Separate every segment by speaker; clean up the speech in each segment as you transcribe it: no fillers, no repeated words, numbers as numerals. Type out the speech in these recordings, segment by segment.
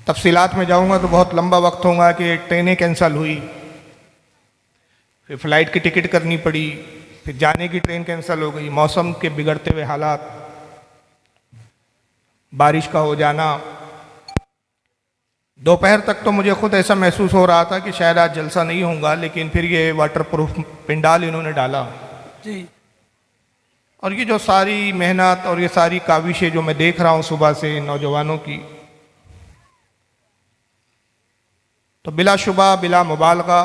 Speaker 1: तफसीलात में जाऊंगा तो बहुत लंबा वक्त होगा कि ट्रेनें कैंसिल हुई, फिर फ़्लाइट की टिकट करनी पड़ी, फिर जाने की ट्रेन कैंसिल हो गई, मौसम के बिगड़ते हुए हालात, बारिश का हो जाना। दोपहर तक तो मुझे खुद ऐसा महसूस हो रहा था कि शायद आज जलसा नहीं होगा, लेकिन फिर ये वाटरप्रूफ पिंडाल इन्होंने डाला
Speaker 2: जी।
Speaker 1: और ये जो सारी मेहनत और ये सारी काविशें जो मैं देख रहा हूँ सुबह से नौजवानों की, तो बिलाशुबा बिला मुबालगा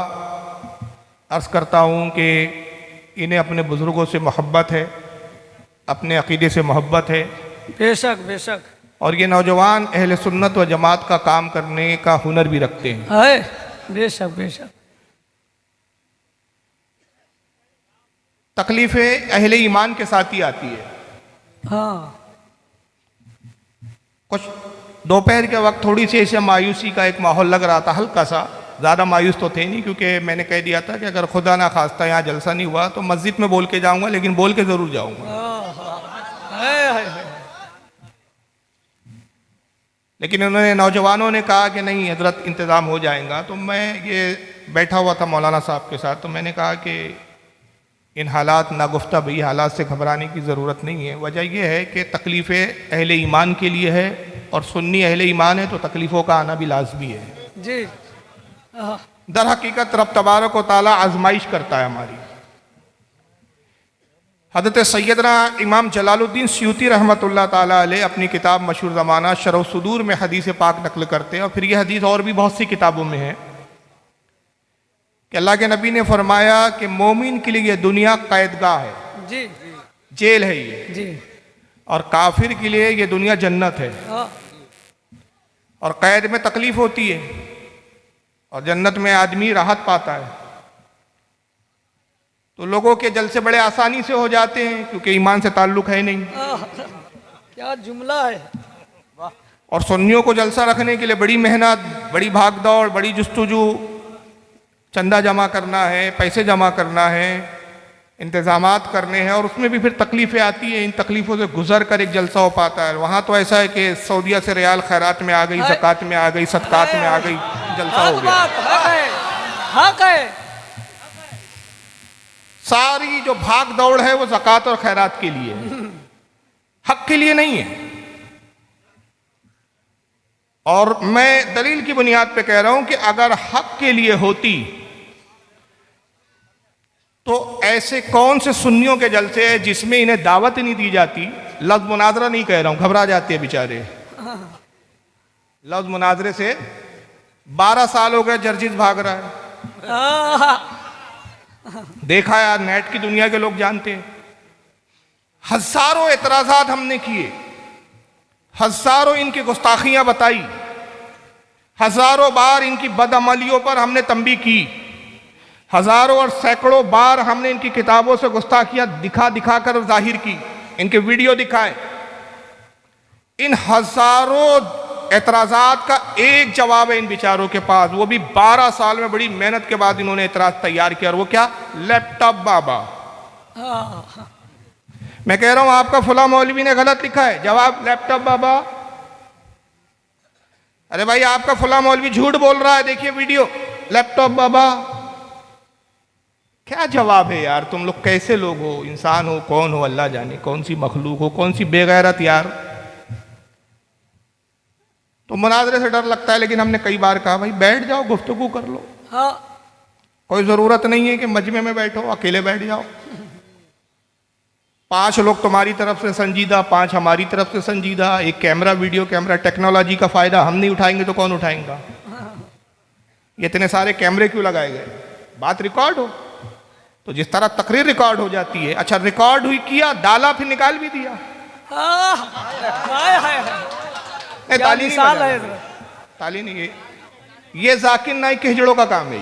Speaker 1: अर्ज़ करता हूँ कि इन्हें अपने बुज़ुर्गों से मोहब्बत है, अपने अक़ीदे से मोहब्बत है।
Speaker 2: बेशक बेशक।
Speaker 1: और ये नौजवान अहले सुन्नत व जमात का काम करने का हुनर भी रखते हैं।
Speaker 2: है बेशक बेशक।
Speaker 1: तकलीफ़ें अहले ईमान के साथ ही आती है।
Speaker 2: हाँ,
Speaker 1: कुछ दोपहर के वक्त थोड़ी सी ऐसे मायूसी का एक माहौल लग रहा था, हल्का सा, ज़्यादा मायूस तो थे नहीं, क्योंकि मैंने कह दिया था कि अगर खुदा ना खास्ता यहाँ जलसा नहीं हुआ तो मस्जिद में बोल के जाऊँगा, लेकिन बोल के ज़रूर जाऊँगा।
Speaker 2: है।
Speaker 1: लेकिन उन्होंने, नौजवानों ने कहा कि नहीं हजरत इंतज़ाम हो जाएगा। तो मैं ये बैठा हुआ था मौलाना साहब के साथ, तो मैंने कहा कि इन हालात नागुफ्ता भी हालात से घबराने की ज़रूरत नहीं है। वजह यह है कि तकलीफ़ें अहले ईमान के लिए है, और सुन्नी अहले ईमान है तो तकलीफ़ों का आना भी लाजमी है
Speaker 2: जी।
Speaker 1: दर हकीकत रब तबारक व तआला आजमाइश करता है हमारी। हज़रत सैयदना इमाम जलालुद्दीन सयूती रहमतुल्लाह ताला अलैह अपनी किताब मशहूर ज़माना शरह सुदूर में हदीस पाक नकल करते हैं, और फिर यह हदीस और भी बहुत सी किताबों में है कि अल्लाह के नबी ने फरमाया कि मोमिन के लिए यह दुनिया कैदगाह है,
Speaker 2: जी
Speaker 1: जेल है ये,
Speaker 2: जी।
Speaker 1: और काफिर के लिए ये दुनिया जन्नत है।
Speaker 2: हाँ,
Speaker 1: और कैद में तकलीफ होती है और जन्नत में आदमी राहत पाता है। तो लोगों के जलसे बड़े आसानी से हो जाते हैं क्योंकि ईमान से ताल्लुक है नहीं।
Speaker 2: क्या जुमला है।
Speaker 1: और सुन्नियों को जलसा रखने के लिए बड़ी मेहनत, बड़ी भाग दौड़, बड़ी जुस्तुजू, चंदा जमा करना है, पैसे जमा करना है, इंतज़ामात करने हैं, और उसमें भी फिर तकलीफ़ें आती हैं। इन तकलीफ़ों से गुजर कर एक जलसा हो पाता है। वहाँ तो ऐसा है कि सऊदीया से रियाल खैरात में आ गई, ज़कात में आ गई, सदकात में आ गई, जलसा हो गया।
Speaker 2: हक है।
Speaker 1: सारी जो भाग दौड़ है वो ज़कात और खैरात के लिए है, हक के लिए नहीं है। और मैं दलील की बुनियाद पे कह रहा हूं कि अगर हक के लिए होती तो ऐसे कौन से सुन्नियों के जलसे हैं जिसमें इन्हें दावत नहीं दी जाती। लफ्ज़ मुनाजरा नहीं कह रहा हूं, घबरा जाते हैं बेचारे। लफ्ज़ मुनाजरे से 12 साल हो गए जर्जिस भाग रहा है। देखा यार, नेट की दुनिया के लोग जानते हैं। हजारों एतराज़ात हमने किए, हजारों इनकी गुस्ताखियां बताई, हजारों बार इनकी बदअमलियों पर हमने तंबीह की, हजारों और सैकड़ों बार हमने इनकी किताबों से गुस्ताखियां दिखा दिखा कर जाहिर की, इनके वीडियो दिखाए। इन हजारों एतराज़ात का एक जवाब है इन बेचारों के पास, वो भी 12 साल में बड़ी मेहनत के बाद इन्होंने एतराज़ तैयार किया। और वो क्या? लैपटॉप बाबा। मैं कह रहा हूं आपका फुला मौलवी ने गलत लिखा है, जवाब लैपटॉप बाबा। अरे भाई आपका फुला मौलवी झूठ बोल रहा है, देखिए वीडियो, लैपटॉप बाबा। क्या जवाब है यार? तुम लोग कैसे लोग हो? इंसान हो, कौन हो अल्लाह जाने, कौन सी मखलूक हो, कौन सी बेगैरत यार। तो मुनाजरे से डर लगता है, लेकिन हमने कई बार कहा भाई बैठ जाओ, गुफ्तगू कर लो।
Speaker 2: हाँ,
Speaker 1: कोई जरूरत नहीं है कि मजमे में बैठो, अकेले बैठ जाओ। 5 लोग तुम्हारी तरफ से संजीदा, 5 हमारी तरफ से संजीदा, एक कैमरा, वीडियो कैमरा। टेक्नोलॉजी का फायदा हम नहीं उठाएंगे तो कौन उठाएगा? ये इतने सारे कैमरे क्यों लगाए गए? बात रिकॉर्ड हो तो जिस तरह तकरीर रिकॉर्ड हो जाती है। अच्छा, रिकॉर्ड हुई, किया, डाला, फिर निकाल भी दिया। ताली नहीं बजाना, ताली नहीं। ये जाकिर नाइक के हिजड़ों का काम है,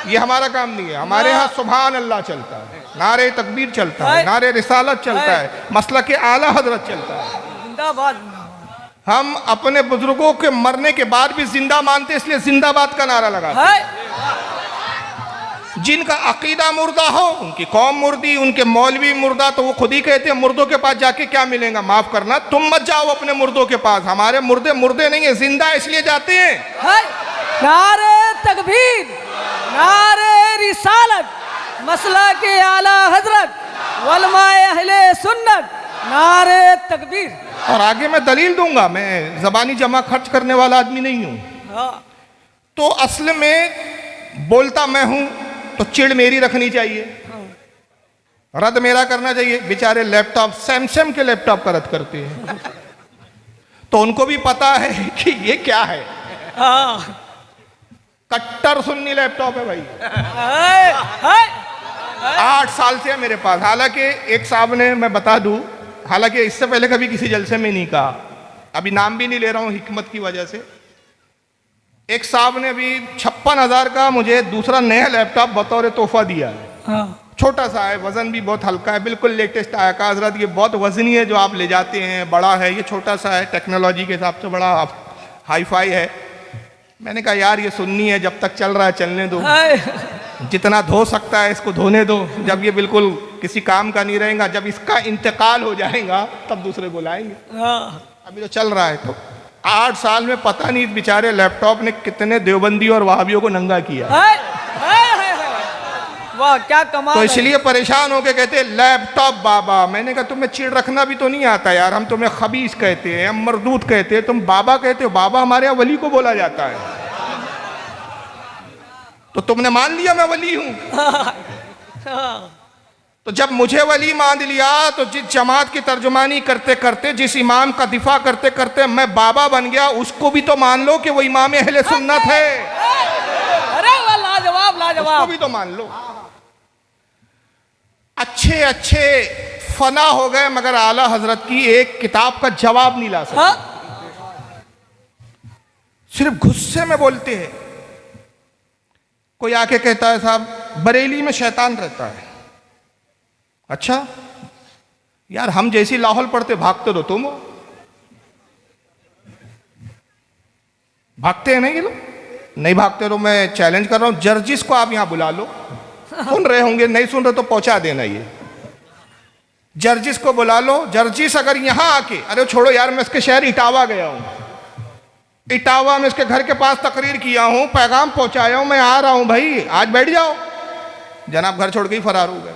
Speaker 1: ये हमारा काम नहीं है। हमारे यहाँ सुभान अल्लाह चलता है, नारे तकबीर चलता है, नारे रिसालत चलता है, मसला के आला हजरत चलता है।
Speaker 2: जिंदाबाद।
Speaker 1: हम अपने बुजुर्गों के मरने के बाद भी जिंदा मानते, इसलिए जिंदाबाद का नारा लगाते हैं। जिनका अकीदा मुर्दा हो उनकी कौम मुर्दी, उनके मौलवी मुर्दा, तो वो खुद ही कहते हैं मुर्दों के पास जाके क्या मिलेगा। माफ करना, तुम मत जाओ अपने मुर्दों के पास, हमारे मुर्दे मुर्दे नहीं है, जिंदा इसलिए जाते हैं।
Speaker 2: है नारे तकबीर, नारे रिसालत, मसला के आला हजरत, वलमाए अहले सुन्नत, नारे तकबीर।
Speaker 1: और आगे मैं दलील दूंगा, मैं जबानी जमा खर्च करने वाला आदमी नहीं हूं।
Speaker 2: हाँ
Speaker 1: तो असल में बोलता मैं हूं तो चिड़ मेरी रखनी चाहिए, रद्द मेरा करना चाहिए। बेचारे लैपटॉप, सैमसंग के लैपटॉप का रद्द करते हैं, तो उनको भी पता है कि ये क्या है।
Speaker 2: हाँ
Speaker 1: कट्टर सुन्नी लैपटॉप है भाई,
Speaker 2: है, है।
Speaker 1: 8 साल से है मेरे पास। हालांकि एक साहब ने, मैं बता दूं, हालांकि इससे पहले कभी किसी जलसे में नहीं कहा, अभी नाम भी नहीं ले रहा हूं हिकमत की वजह से। एक साहब ने अभी 56,000 का मुझे दूसरा नया लैपटॉप बतौर तोहफा दिया है।
Speaker 2: हाँ
Speaker 1: छोटा सा है, वजन भी बहुत हल्का है, बिल्कुल लेटेस्ट आया। कहा हजरत ये बहुत वजनी है जो आप ले जाते हैं, बड़ा है, ये छोटा सा है, टेक्नोलॉजी के हिसाब से बड़ा हाई फाई है। मैंने कहा यार ये सुन्नी है, जब तक चल रहा है चलने दो,
Speaker 2: है।
Speaker 1: जितना धो सकता है इसको धोने दो, जब ये बिल्कुल किसी काम का नहीं रहेगा, जब इसका इंतकाल हो जाएगा तब दूसरे को लाएंगे।
Speaker 2: हाँ
Speaker 1: अभी तो चल रहा है। तो 8 साल में पता नहीं इस बेचारे लैपटॉप ने कितने देवबंदी और वहाबियों को नंगा किया।
Speaker 2: है। वाह क्या कमाल
Speaker 1: तो
Speaker 2: है।
Speaker 1: इसलिए परेशान होके कहते लैपटॉप बाबा। मैंने कहा तुम्हें चिड़ रखना भी तो नहीं आता यार, हम तुम्हें खबीस कहते हैं, हम मरदूत कहते हैं, तुम बाबा कहते हो। बाबा हमारे यहाँ वली को बोला जाता है, तो तुमने मान लिया मैं वली हूं। तो जब मुझे वली मान लिया, तो जिस जमात की तर्जुमानी करते करते, जिस इमाम का दिफा करते करते मैं बाबा बन गया, उसको भी तो मान लो कि वो इमाम अहले सुन्नत है।
Speaker 2: अरे वाह लाजवाब
Speaker 1: उसको
Speaker 2: लाजवाब।
Speaker 1: भी तो मान लो। अच्छे अच्छे फना हो गए मगर आला हजरत की एक किताब का जवाब नहीं ला सकते।
Speaker 2: हाँ
Speaker 1: सिर्फ गुस्से में बोलते हैं। कोई आके कहता है साहब बरेली में शैतान रहता है। अच्छा यार, हम जैसी लाहौल पढ़ते भागते तो तुम हो, भागते हैं नहीं ये लोग? नहीं भागते तो मैं चैलेंज कर रहा हूं, जर्जिस को आप यहां बुला लो, सुन रहे होंगे, नहीं सुन रहे तो पहुंचा देना। ये जर्जिस को बुला लो। जर्जिस अगर यहां आके, अरे छोड़ो यार, मैं इसके शहर इटावा गया हूं, इटावा में इसके घर के पास तकरीर किया हूं, पैगाम पहुंचाया हूं, मैं आ रहा हूं भाई, आज बैठ जाओ। जनाब घर छोड़ के ही फरार हो गए।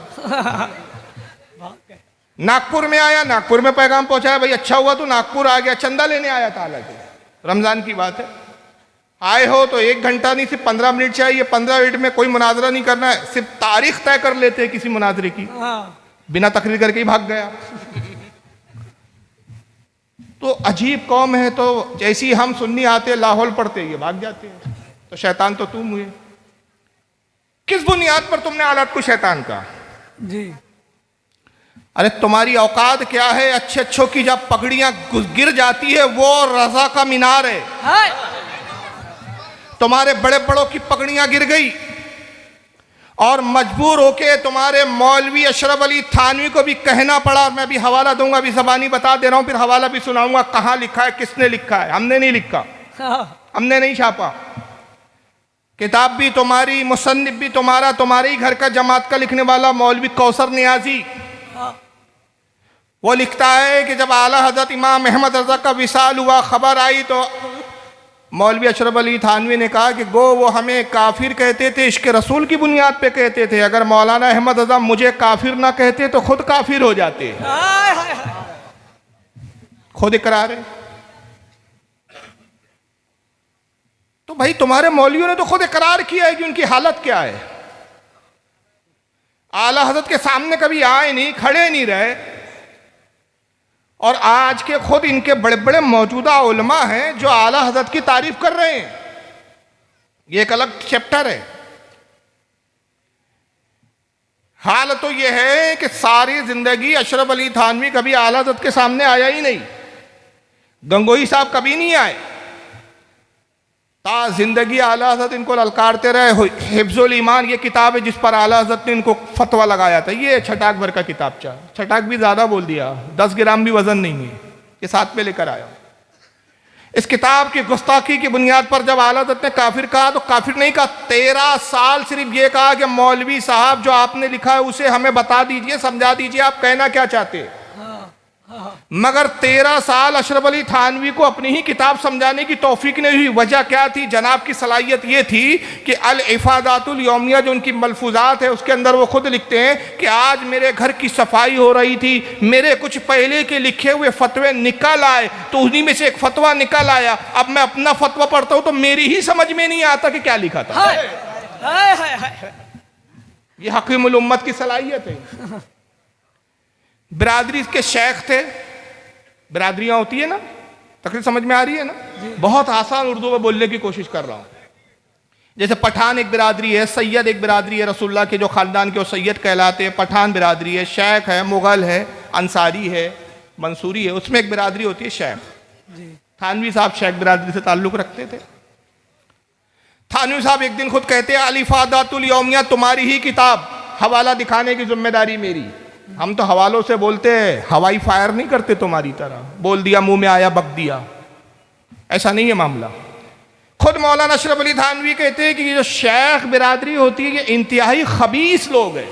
Speaker 1: नागपुर में आया, नागपुर में पैगाम पहुंचाया, भाई अच्छा हुआ तो नागपुर आ गया, चंदा लेने आया था। हालांकि रमजान की बात है, आए हो तो 1 घंटा नहीं, सिर्फ 15 मिनट चाहिए। 15 मिनट में कोई मुनाजरा नहीं करना है, सिर्फ तारीख तय कर लेते हैं किसी मुनाजरे की। बिना तकरीर करके ही भाग गया। तो अजीब कौम है। तो जैसे ही हम सुन्नी आते लाहौल पढ़ते ये भाग जाते हैं। तो शैतान तो तुम हुए। किस बुनियाद पर तुमने आलत को शैतान कहा?
Speaker 2: जी
Speaker 1: अरे तुम्हारी औकात क्या है? अच्छे अच्छों की जब पगड़ियां गिर जाती है वो रजा का मीनार है। तुम्हारे बड़े बड़ों की पगड़ियां गिर गई और मजबूर होके तुम्हारे मौलवी अशरफ अली थानवी को भी कहना पड़ा। मैं भी हवाला दूंगा, अभी ज़बानी बता दे रहा हूं, फिर हवाला भी सुनाऊंगा। कहाँ लिखा है, किसने लिखा है? हमने नहीं लिखा, हमने नहीं छापा। किताब भी तुम्हारी, मुसन्निफ भी तुम्हारा, तुम्हारे ही घर का जमात का लिखने वाला मौलवी कौसर नियाजी। वो लिखता है कि जब आला हजरत इमाम अहमद रजा का विसाल हुआ, खबर आई, तो मौलवी अशरफ अली थानवी ने कहा कि गो वो हमें काफिर कहते थे, इश्क रसूल की बुनियाद पे कहते थे। अगर मौलाना अहमद रजा मुझे काफिर ना कहते तो खुद काफिर हो जाते। खुद इकरार है। तो भाई तुम्हारे मौलवियों ने तो खुद इकरार किया है कि उनकी हालत क्या है। आला हजरत के सामने कभी आए नहीं, खड़े नहीं रहे, और आज के खुद इनके बड़े बड़े मौजूदा उलमा हैं जो आला हजरत की तारीफ कर रहे हैं। ये एक अलग चैप्टर है। हाल तो ये है कि सारी जिंदगी अशरफ अली थानवी कभी आला हजरत के सामने आया ही नहीं। गंगोही साहब कभी नहीं आए। ता जिंदगी आला हजरत इनको ललकारते रहे। हिफ्जुल ईमान ये किताब है जिस पर आला हजरत ने इनको फतवा लगाया था। ये छटाक भर का किताबचा, छटाक भी ज्यादा बोल दिया, 10 ग्राम भी वजन नहीं है, ये साथ में लेकर आया। इस किताब की गुस्ताखी की बुनियाद पर जब आला हज़रत ने काफिर कहा तो काफिर नहीं कहा, 13 साल सिर्फ ये कहा कि मौलवी साहब जो आपने लिखा है उसे हमें बता दीजिए, समझा दीजिए आप कहना क्या चाहते हैं। मगर 13 साल अशरफ अली थानवी को अपनी ही किताब समझाने की तौफीक नहीं हुई। वजह क्या थी? जनाब की सलाहियत ये थी कि अल इफादातुल यौमिया जो उनकी मलफूजात है उसके अंदर वो खुद लिखते हैं कि आज मेरे घर की सफाई हो रही थी, मेरे कुछ पहले के लिखे हुए फतवे निकल आए, तो उन्हीं में से एक फतवा निकल आया। अब मैं अपना फतवा पढ़ता हूं तो मेरी ही समझ में नहीं आता कि क्या लिखा था। ये हकीमुल उम्मत की सलाहियत है। बिरादरी के शेख थे, बिरादरियां होती है ना, तकरीर समझ में आ रही है ना? बहुत आसान उर्दू में बोलने की कोशिश कर रहा हूं। जैसे पठान एक बिरादरी है, सैयद एक बिरादरी है, रसूलुल्लाह के जो खानदान के वो सैयद कहलाते हैं, पठान बिरादरी है, शेख है, मुगल है, अंसारी है, मंसूरी है, उसमें एक बिरादरी होती है शेख। थानवी साहब शेख बिरादरी से ताल्लुक रखते थे। थानवी साहब एक दिन खुद कहते हैं, अलिफादातुल यौमिया तुम्हारी ही किताब, हवाला दिखाने की जिम्मेदारी मेरी। हम तो हवालों से बोलते हैं, हवाई फायर नहीं करते तुम्हारी तरह, बोल दिया मुंह में आया बक दिया, ऐसा नहीं है मामला। खुद मौलाना अशरफ अली थानवी कहते हैं कि ये जो शेख बिरादरी होती है ये इंतहाई खबीस लोग हैं।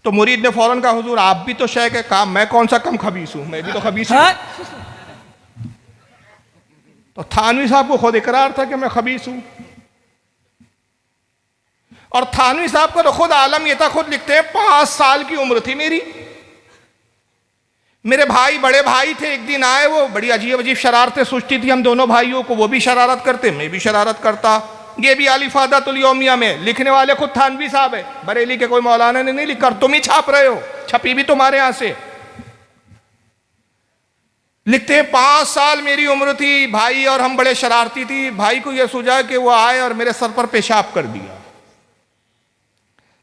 Speaker 1: तो मुरीद ने फौरन कहा, हुजूर आप भी तो शेख है। कहा मैं कौन सा कम खबीस हूं, मैं भी तो खबीस हूं। तो थानवी साहब को खुद इकरार था कि मैं खबीस हूं। और थानवी साहब का तो खुद आलम ये था, खुद लिखते हैं 5 साल की उम्र थी मेरी, मेरे भाई बड़े भाई थे, एक दिन आए, वो बड़ी अजीब अजीब शरारतें सूझती थी हम दोनों भाइयों को, वो भी शरारत करते, मैं भी शरारत करता। ये भी अलिफादातुल यौमिया में लिखने वाले खुद थानवी साहब है, बरेली के कोई मौलाना ने नहीं लिखा, तुम ही छाप रहे हो, छपी भी तुम्हारे यहां से। लिखते हैं 5 साल मेरी उम्र थी, भाई और हम बड़े शरारती थी। भाई को यह सूझा कि वो आए और मेरे सर पर पेशाब कर दिया।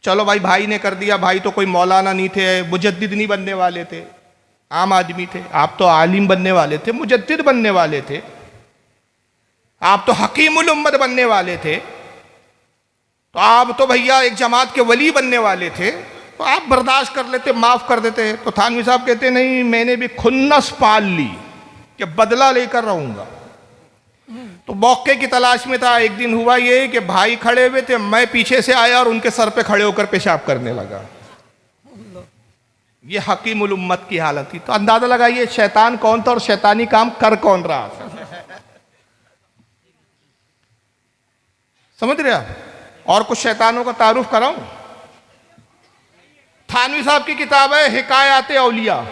Speaker 1: चलो भाई ने कर दिया, भाई तो कोई मौलाना नहीं थे, मुजद्दिद नहीं बनने वाले थे, आम आदमी थे। आप तो आलिम बनने वाले थे, मुजद्दिद बनने वाले थे, आप तो हकीमुल उम्मत बनने वाले थे, तो आप तो भैया एक जमात के वली बनने वाले थे, तो आप बर्दाश्त कर लेते, माफ कर देते। तो थानवी साहब कहते नहीं, मैंने भी खुन्नस पाल ली कि बदला लेकर रहूंगा। तो मौके की तलाश में था। एक दिन हुआ ये कि भाई खड़े हुए थे, मैं पीछे से आया और उनके सर पे खड़े होकर पेशाब करने लगा। ये हकीमुल उम्मत की हालत थी। तो अंदाजा लगाइए शैतान कौन था और शैतानी काम कर कौन रहा था। समझ रहे आप? और कुछ शैतानों का तारुफ कराऊं? थानवी साहब की किताब है हिकायात औलिया।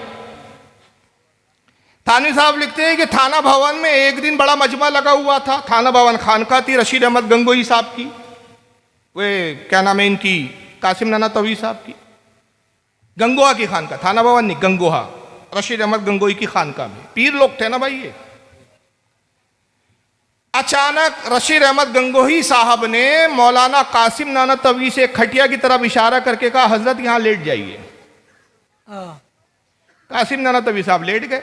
Speaker 1: थानवी साहब लिखते हैं कि थाना भवन में एक दिन बड़ा मजमा लगा हुआ था। थाना भवन खानका थी रशीद अहमद गंगोही साहब की, वे क्या नाम है इनकी, कासिम नाना तवी साहब की, गंगोहा की खानका, थाना भवन नहीं, गंगोहा, रशीद अहमद गंगोही की खानका में। पीर लोग थे ना भाई ये। अचानक रशीद अहमद गंगोही साहब ने मौलाना कासिम नाना तवी से खटिया की तरफ इशारा करके कहा, हजरत यहां लेट जाइए। कासिम नाना तवी साहब लेट गए।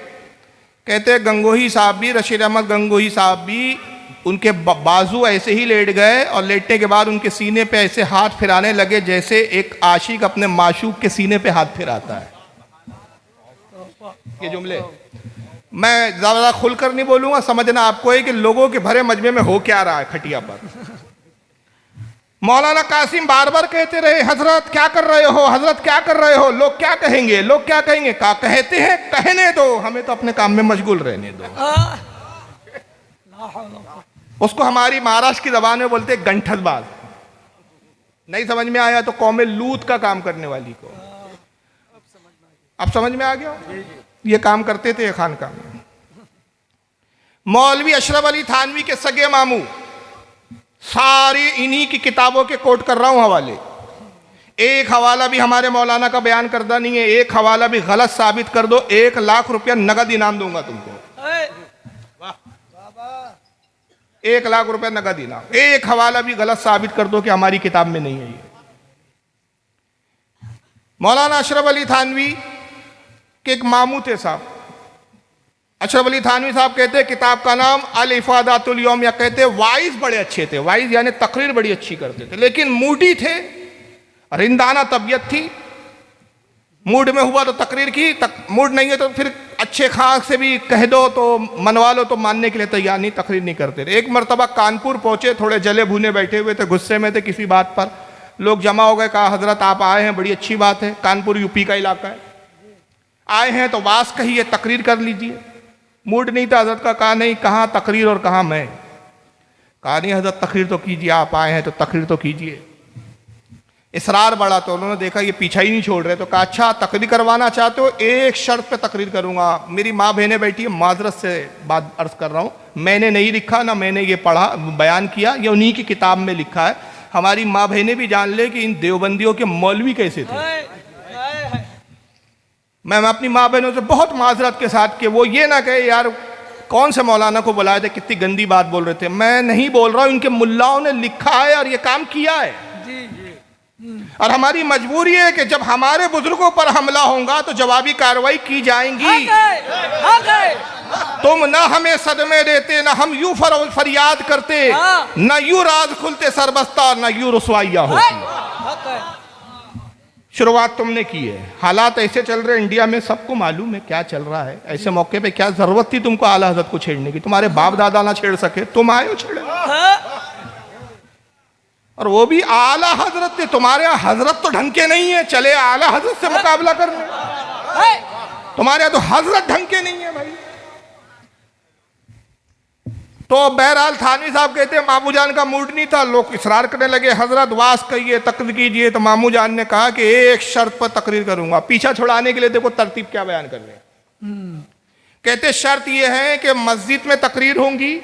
Speaker 1: कहते गंगोही साहब भी, रशीद अहमद गंगोही साहब भी, उनके बाजू ऐसे ही लेट गए और लेटने के बाद उनके सीने पे ऐसे हाथ फिराने लगे जैसे एक आशिक अपने माशूक के सीने पे हाथ फिराता है। ये जुमले मैं ज्यादा खुलकर नहीं बोलूंगा, समझना आपको है कि लोगों के भरे मजमे में हो क्या रहा है खटिया पर। मौलाना कासिम बार बार कहते रहे, हजरत क्या कर रहे हो, हजरत क्या कर रहे हो, लोग क्या कहेंगे, लोग क्या कहेंगे। का कहते हैं कहने दो, हमें तो अपने काम में मशगूल रहने दो। उसको हमारी महाराष्ट्र की जबान में बोलते गंठलबाज। नहीं समझ में आया तो कौमे लूत का काम करने वाली को। अब समझ में आ गया? ये काम करते थे खानका में। मौलवी अशरफ अली थानवी के सगे मामू, सारी इन्हीं की किताबों के कोट कर रहा हूं हवाले। एक हवाला भी हमारे मौलाना का बयान करता नहीं है, एक हवाला भी गलत साबित कर दो, 1 लाख रुपया नगद इनाम दूंगा तुमको। 1 लाख रुपया नगद इनाम। एक हवाला भी गलत साबित कर दो कि हमारी किताब में नहीं है ये। मौलाना अशरफ अली थानवी के एक मामू थे साहब, अशरफ अली थानवी साहब कहते हैं किताब का नाम अल इफादातुल यौमिया। कहते हैं वाइज बड़े अच्छे थे, वाइज यानी तकरीर बड़ी अच्छी करते थे, लेकिन मूडी थे, रिंदाना तबीयत थी। मूड में हुआ तो तकरीर की, मूड नहीं है तो फिर अच्छे खास से भी कह दो तो मनवा लो तो मानने के लिए तैयार नहीं, तकरीर नहीं करते थे। एक मरतबा कानपुर पहुंचे, थोड़े जले भुने बैठे हुए थे, गुस्से में थे किसी बात पर, लोग जमा हो गए, कहा हजरत आप आए हैं, बड़ी अच्छी बात है, कानपुर यूपी का इलाका है, आए हैं तो वास कहिए, तकरीर कर लीजिए। मूड नहीं था हजरत का, कहा नहीं, कहाँ तकरीर और कहाँ मैं, कहा नहीं हजरत तकरीर तो कीजिए, आप आए हैं तो तकरीर तो कीजिए। इसरार बढ़ा तो उन्होंने देखा ये पीछा ही नहीं छोड़ रहे, तो कहा अच्छा तकरीर करवाना चाहते हो, एक शर्त पे तकरीर करूंगा। मेरी माँ बहनें बैठी है, माजरत से बात अर्ज कर रहा हूँ, मैंने नहीं लिखा ना मैंने ये पढ़ा बयान किया, ये उन्हीं की किताब में लिखा है। हमारी माँ बहनें भी जान ले कि इन देवबंदियों के मौलवी कैसे थे। मैं अपनी माँ बहनों से बहुत माजरत के साथ कि वो ये ना कहे यार कौन से मौलाना को बुलाए थे, कितनी गंदी बात बोल रहे थे। मैं नहीं बोल रहा हूँ, इनके मुल्लाओं ने लिखा है और ये काम किया है। और हमारी मजबूरी है कि जब हमारे बुजुर्गों पर हमला होगा तो जवाबी कार्रवाई की जाएंगी। तुम ना हमें सदमे देते, ना हम यूं फरियाद करते, ना यूं राज खुलते सरबस्ता, ना यूं रुसवाइयां होती। शुरुआत तुमने की है, हालात ऐसे चल रहे इंडिया में, सबको मालूम है क्या चल रहा है। ऐसे मौके पे क्या जरूरत थी तुमको आला हजरत को छेड़ने की? तुम्हारे बाप दादा ना छेड़ सके, तुम आए हो छेड़े। और वो भी आला हजरत थे, तुम्हारे यहाँ हजरत तो ढंग के नहीं है, चले आला हजरत से मुकाबला करने। तुम्हारे यहाँ तो हजरत ढंग के नहीं है भाई। तो बहरहाल थानवी साहब कहते हैं मामू जान का मूड नहीं था, लोग इसरार करने लगे हजरत वास कहिए, तकरीर कीजिए। तो मामू जान ने कहा कि एक शर्त पर तकरीर करूंगा। पीछा छुड़ाने के लिए देखो तरतीब क्या बयान कर रहे हैं। कहते शर्त यह है कि मस्जिद में तकरीर होंगी,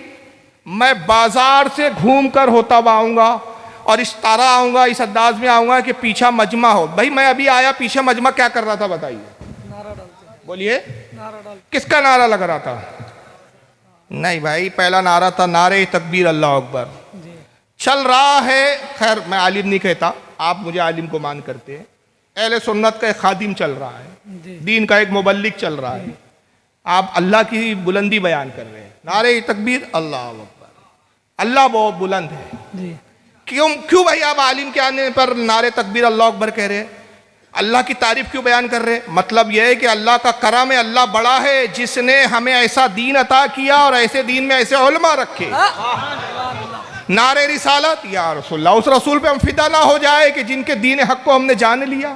Speaker 1: मैं बाजार से घूम कर होता हुआ आऊंगा और इस तरह आऊंगा, इस अंदाज में आऊंगा कि पीछा मजमा हो। भाई मैं अभी आया, पीछे मजमा क्या कर रहा था बताइए, बोलिए किसका नारा लग रहा था? नहीं भाई, पहला नारा था नारे तकबीर अल्लाह अकबर। चल रहा है, खैर मैं आलिम नहीं कहता, आप मुझे आलिम को मान करते हैं, अहले सुन्नत का एक खादिम चल रहा है, दीन का एक मुबल्लिग चल रहा है, आप अल्लाह की बुलंदी बयान कर रहे हैं, नारे तकबीर अल्लाह अकबर, अल्लाह बहुत बुलंद है। क्यों भाई आप आलिम के आने पर नारे तकबीर अल्लाह अकबर कह रहे हैं? अल्लाह की तारीफ क्यों बयान कर रहे हैं? मतलब यह है कि अल्लाह का करम है, अल्लाह बड़ा है जिसने हमें ऐसा दीन अता किया और ऐसे दीन में ऐसे उलमा रखे। नारे रिसालत या रसूलल्लाह, उस रसूल पे हम फिदा ना हो जाए कि जिनके दीन हक को हमने जान लिया।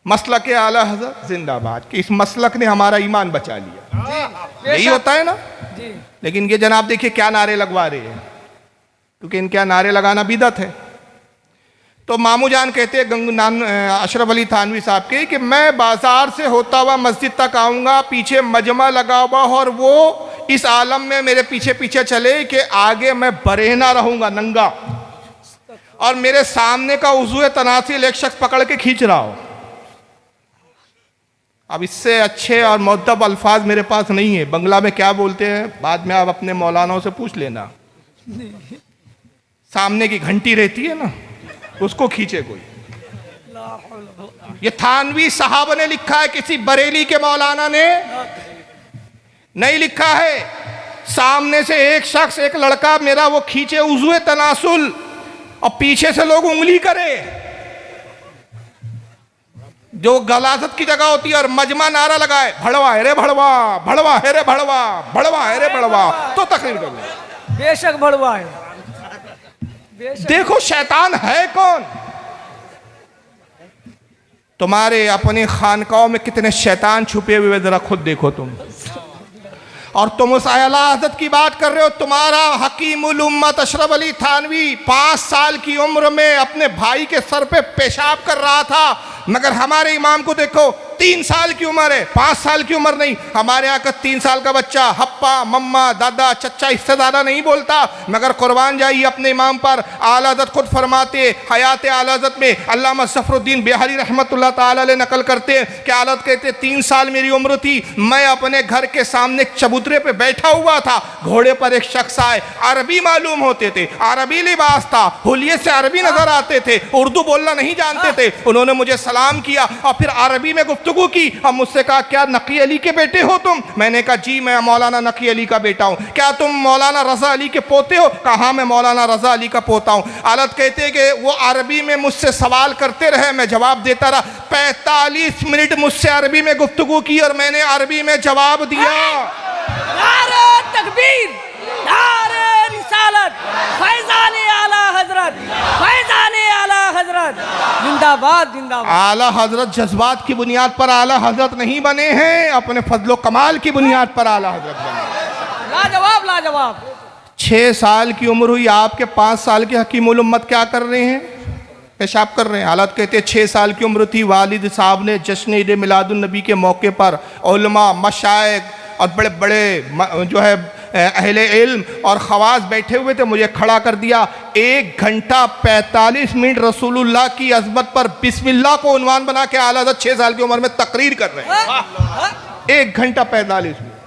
Speaker 1: मसलक आला हज़रत जिंदाबाद, कि इस मसलक ने हमारा ईमान बचा लिया, यही होता है ना। लेकिन ये जनाब देखिए क्या नारे लगवा रहे हैं, क्योंकि इनके यहाँ नारे लगाना बिदअत है। तो मामू जान कहते हैं अशरफ अली थानवी साहब के कि मैं बाजार से होता हुआ मस्जिद तक आऊँगा, पीछे मजमा लगा हुआ और वो इस आलम में मेरे पीछे पीछे चले कि आगे मैं बरेना रहूँगा नंगा, और मेरे सामने का उज़्वे तनासिल एक शख्स पकड़ के खींच रहा हो। अब इससे अच्छे और मुअद्दब अल्फाज मेरे पास नहीं है। बंगला में क्या बोलते हैं बाद में आप अपने मौलानाओं से पूछ लेना। सामने की घंटी रहती है ना, उसको खींचे कोई। ये थानवी साहब ने लिखा है, किसी बरेली के मौलाना ने नहीं लिखा है। सामने से एक शख्स, एक लड़का मेरा वो खींचे उज़्वे तनासुल और पीछे से लोग उंगली करे, जो गलाजत की जगह होती है, और मजमा नारा लगाए भड़वा है रे भड़वा, भड़वा है रे भड़वा, भड़वा है रे भड़वा, तो तकरीर करो।
Speaker 2: बेशक भड़वा है।
Speaker 1: देखो शैतान है कौन? तुम्हारे अपने खानकाओं में कितने शैतान छुपे हुए जरा खुद देखो तुम। और तुम उस आला हज़रत की बात कर रहे हो। तुम्हारा हकीमुल उम्मत अशरफ अली थानवी 5 साल की उम्र में अपने भाई के सर पे पेशाब कर रहा था, मगर हमारे इमाम को देखो 3 साल की उम्र है, 5 साल की उम्र नहीं। हमारे यहाँ का 3 साल का बच्चा हप्पा मम्मा दादा चच्चा इससे ज़्यादा नहीं बोलता, मगर कुर्बान जाइए अपने इमाम पर। आला हज़रत खुद फरमाते, हयात आला हज़रत में अल्लामा ज़फ़रुद्दीन बिहारी रहमतुल्लाह ताला अलैह नकल करते हैं कि आला हज़रत कहते 3 साल मेरी उम्र थी, मैं अपने घर के सामने एक चबूतरे पर बैठा हुआ था, घोड़े पर एक शख्स आए, अरबी मालूम होते थे, अरबी लिबास था, हुलिये से अरबी नजर आते थे, उर्दू बोलना नहीं जानते थे। उन्होंने मुझे सलाम किया और फिर अरबी में गुफ्तगू गुफ्तगू की और मुझसे कहा क्या नकी अली के बेटे हो तुम? मैंने कहा जी मैं मौलाना नकी अली का बेटा हूँ। क्या तुम मौलाना रजा अली के पोते हो? कहा हाँ मैं मौलाना रजा अली का पोता हूँ। आलत कहते कि वो अरबी में मुझसे सवाल करते रहे, मैं जवाब देता रहा। 45 मिनट मुझसे अरबी में गुफ्तगू की और मैंने अरबी में जवाब दिया।
Speaker 2: नारे तकबीर, नारे रिसालत, फैज़ाने आला हजरत, फैज़ाने आला हजरत, जिंदाबाद जिंदाबाद।
Speaker 1: आला हजरत जज्बात की बुनियाद पर आला हजरत नहीं बने हैं, अपने फजलो कमाल की बुनियाद पर आला हजरत बने।
Speaker 2: लाजवाब लाजवाब।
Speaker 1: 6 साल की उम्र हुई, आपके 5 साल के हकीमुल उम्मत क्या कर रहे हैं? पेशाब कर रहे हैं। हालत कहते हैं 6 साल की उम्र थी, वालिद साहब ने जश्न ईद मिलादुन नबी के मौके पर उलमा, मशाइख और बड़े बड़े जो है अहले इल्म और खवास बैठे हुए थे, मुझे खड़ा कर दिया। 1 घंटा 45 मिनट रसूलुल्लाह की अज़मत पर बिस्मिल्लाह को उन्वान बना के आला हज़रत 6 साल की उम्र में तकरीर कर रहे हैं। 1 घंटा 45 मिनट,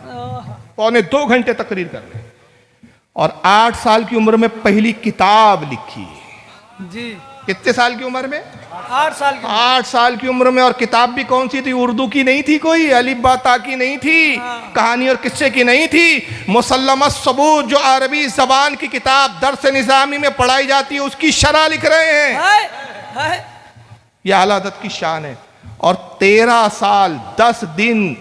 Speaker 1: पौने 2 घंटे तकरीर कर रहे हैं। और 8 साल की उम्र में पहली किताब लिखी।
Speaker 2: जी
Speaker 1: कितने साल की उम्र में?
Speaker 2: 8 साल की।
Speaker 1: 8 साल की उम्र में। और किताब भी कौन सी थी? उर्दू की नहीं थी, कोई अलिफ बा ता की नहीं थी, कहानी और किस्से की नहीं थी। मुसल्लम सबूत जो अरबी जबान की किताब दर्स निज़ामी में पढ़ाई जाती है उसकी शरह लिख रहे हैं। यह आला हज़रत की शान है। और 13 साल 10 दिन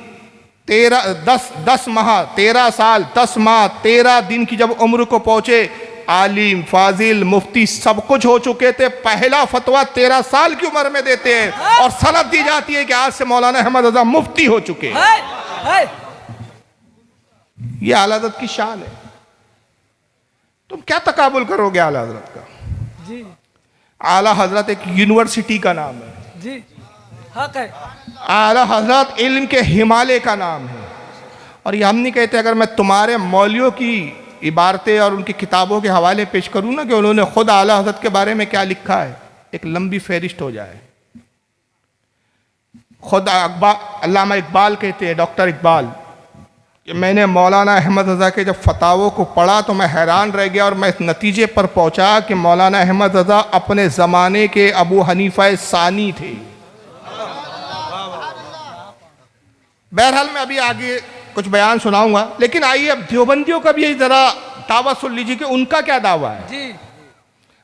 Speaker 1: 10 माह 13 साल 10 माह 13 दिन की जब उम्र को पहुंचे, आलिम, फाजिल, मुफ्ती सब कुछ हो चुके थे। पहला फतवा 13 साल की उम्र में देते हैं और सनद दी जाती है कि आज से मौलाना अहमद रजा मुफ्ती हो चुके हैं। ये आला हज़रत की शान है। तुम क्या तकाबुल करोगे आला हज़रत का?
Speaker 2: जी
Speaker 1: आला हज़रत एक यूनिवर्सिटी का नाम है।
Speaker 2: जी हक है।
Speaker 1: आला हज़रत इल्म के हिमालय का नाम है। और ये हम नहीं कहते, अगर मैं तुम्हारे मौलियों की इबारतें और उनकी किताबों के हवाले पेश करूँ ना कि उन्होंने खुद आला हज़रत के बारे में क्या लिखा है, एक लंबी फहरिस्त हो जाए। खुद अल्लामा इकबाल कहते हैं, डॉक्टर इकबाल, कि मैंने मौलाना अहमद रज़ा के जब फतावों को पढ़ा तो मैं हैरान रह गया और मैं इस नतीजे पर पहुँचा कि मौलाना अहमद रज़ा अपने ज़माने के अबू हनीफा सानी थे। बहरहाल मैं अभी आगे कुछ बयान सुनाऊंगा, लेकिन आइए अब देवबंदियों का भी जरा दावा सुन लीजिए कि उनका क्या दावा है।
Speaker 2: जी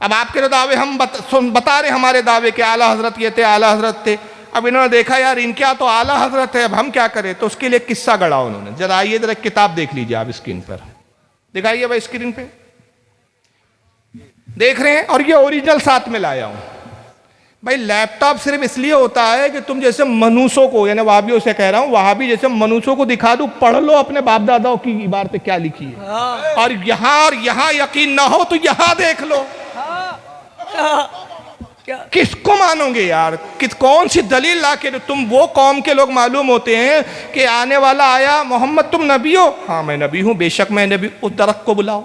Speaker 1: अब आपके जो दावे हम बता रहे हमारे दावे के आला हजरत ये थे, आला हजरत थे। अब इन्होंने देखा यार इनके यहाँ तो आला हजरत है, अब हम क्या करें, तो उसके लिए किस्सा गढ़ा उन्होंने। जरा आइए जरा किताब देख लीजिए आप स्क्रीन पर, दिखाइए भाई स्क्रीन पे, देख रहे हैं। और ये ओरिजिनल साथ में लाया हूं भाई। लैपटॉप सिर्फ इसलिए होता है कि तुम जैसे मनुष्यों को, यानी वहाबियों से कह रहा हूं, वहाबी जैसे मनुष्यों को दिखा दूं, पढ़ लो अपने बाप दादाओं की इबारतें क्या लिखी है, और यहां यकीन ना हो तो यहां देख लो। किसको मानोगे यार? कौन सी दलील ला के? तुम वो कौम के लोग मालूम होते हैं कि आने वाला आया, मोहम्मद तुम नबी हो? हाँ मैं नबी हूं, बेशक मैं नबी। उस दरख्त को बुलाओ।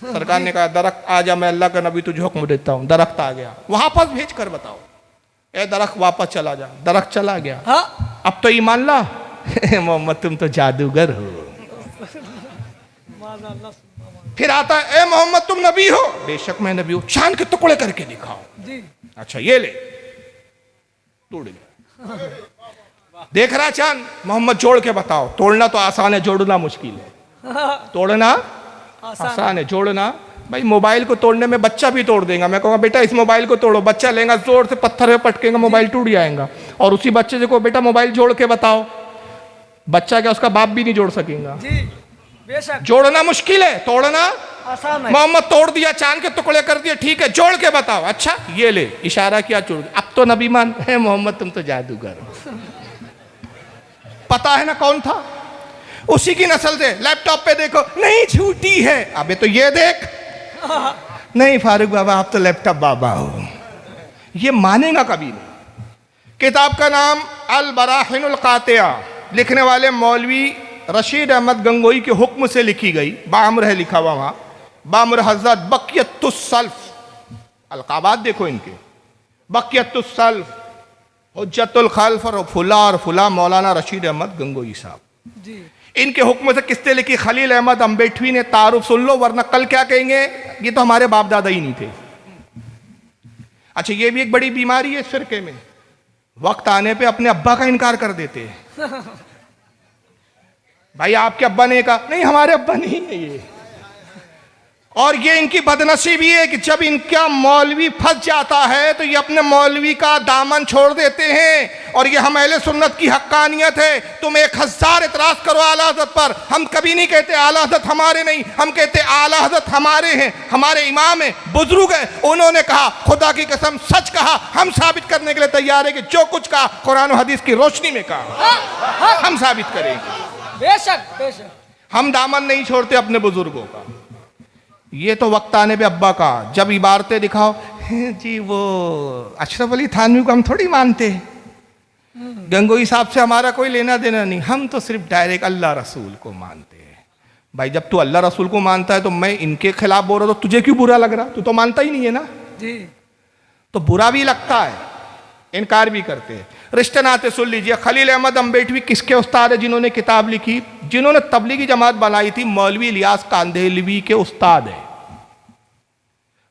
Speaker 1: सरकार ने कहा दरख्त आ जा, मैं अल्लाह का नबी तुझे हुक्म देता हूं। दरख्त आ गया, वापस भेज कर बताओ, ए दरख्त वापस चला जा। दरख्त चला गया। अब तो ईमान ला, मोहम्मद तुम तो जादूगर हो। फिर आता है, ए मोहम्मद तुम नबी हो? बेशक मैं नबी हूं। चांद के टुकड़े करके दिखाओ।
Speaker 2: जी
Speaker 1: अच्छा ये ले, तोड़ गया। देख रहा चांद? मोहम्मद जोड़ के बताओ। तोड़ना तो आसान है, जोड़ना मुश्किल है। तोड़ना आसान है, जोड़ना भाई। मोबाइल को तोड़ने में बच्चा भी तोड़ देगा। मैं कहूँगा बेटा इस मोबाइल को तोड़ो, बच्चा लेगा जोर से पत्थर में पटकेगा, मोबाइल टूट जाएगा। और उसी बच्चे से को बेटा मोबाइल जोड़ के बताओ, बच्चा क्या उसका बाप भी नहीं जोड़ सकेगा।
Speaker 2: जी बेशक।
Speaker 1: जोड़ना मुश्किल है, तोड़ना
Speaker 2: आसान है।
Speaker 1: मोहम्मद तोड़ दिया, चांद के टुकड़े कर दिए, ठीक है जोड़ के बताओ। अच्छा ये ले, इशारा किया, जोड़। अब तो नबी मान है, मोहम्मद तुम तो जादूगर हो। पता है ना कौन था? उसी की नस्ल से। लैपटॉप पे देखो, नहीं झूठी है। अबे तो ये देख, नहीं फारूक बाबा आप तो लैपटॉप बाबा हो। ये मानेगा कभी नहीं। किताब का नाम अल बराहिनुल कातिया, लिखने वाले मौलवी रशीद अहमद गंगोई के हुक्म से लिखी गई। बामर है लिखा हुआ वहां, बामर हजरत बकियतुस सल्फ। अलकाबात देखो इनके, बकियतुस सल्फ, हुज्जतुल खल्फ और फुला मौलाना रशीद अहमद गंगोई साहब।
Speaker 2: जी
Speaker 1: इनके हुक्म से किस्ते लिखी खलील अहमद अम्बेठवी ने। तारुफ सुन लो वरना कल क्या कहेंगे, ये तो हमारे बाप दादा ही नहीं थे। अच्छा ये भी एक बड़ी बीमारी है इस फिरके में। वक्त आने पे अपने अब्बा का इनकार कर देते हैं। भाई आपके अब्बा ने कहा, नहीं हमारे अब्बा नहीं है ये। और ये इनकी बदनसीबी है कि जब इनका मौलवी फंस जाता है तो ये अपने मौलवी का दामन छोड़ देते हैं। और ये हम अहले सुन्नत की हक्कानियत है। तुम 1000 इतराज करो आला हज़रत पर, हम कभी नहीं कहते आला हज़रत हमारे नहीं, हम कहते आला हज़रत हमारे हैं, हमारे इमाम हैं, बुजुर्ग हैं। उन्होंने कहा, खुदा की कसम सच कहा, हम साबित करने के लिए तैयार है कि जो कुछ कहा कुरान और हदीस की रोशनी में कहा, हम साबित करेंगे।
Speaker 2: बेशक बेशक,
Speaker 1: हम दामन नहीं छोड़ते अपने बुजुर्गों का। ये तो वक्त आने पे अब्बा का, जब इबारतें दिखाओ जी वो अशरफ अली थानवी को हम थोड़ी मानते हैं, गंगोई साहब से हमारा कोई लेना देना नहीं, हम तो सिर्फ डायरेक्ट अल्लाह रसूल को मानते हैं। भाई जब तू अल्लाह रसूल को मानता है तो मैं इनके खिलाफ बोल रहा हूं तो तुझे क्यों बुरा लग रहा? तू तो मानता ही नहीं है ना।
Speaker 2: जी,
Speaker 1: तो बुरा भी लगता है, इनकार भी करते हैं। रिश्ते नाते सुन लीजिए, खलील अहमद अम्बेडवी किसके उस्ताद है? जिन्होंने किताब लिखी, जिन्होंने तबलीगी जमात बनाई थी, मौलवी इलियास कांदेलवी के उस्ताद है।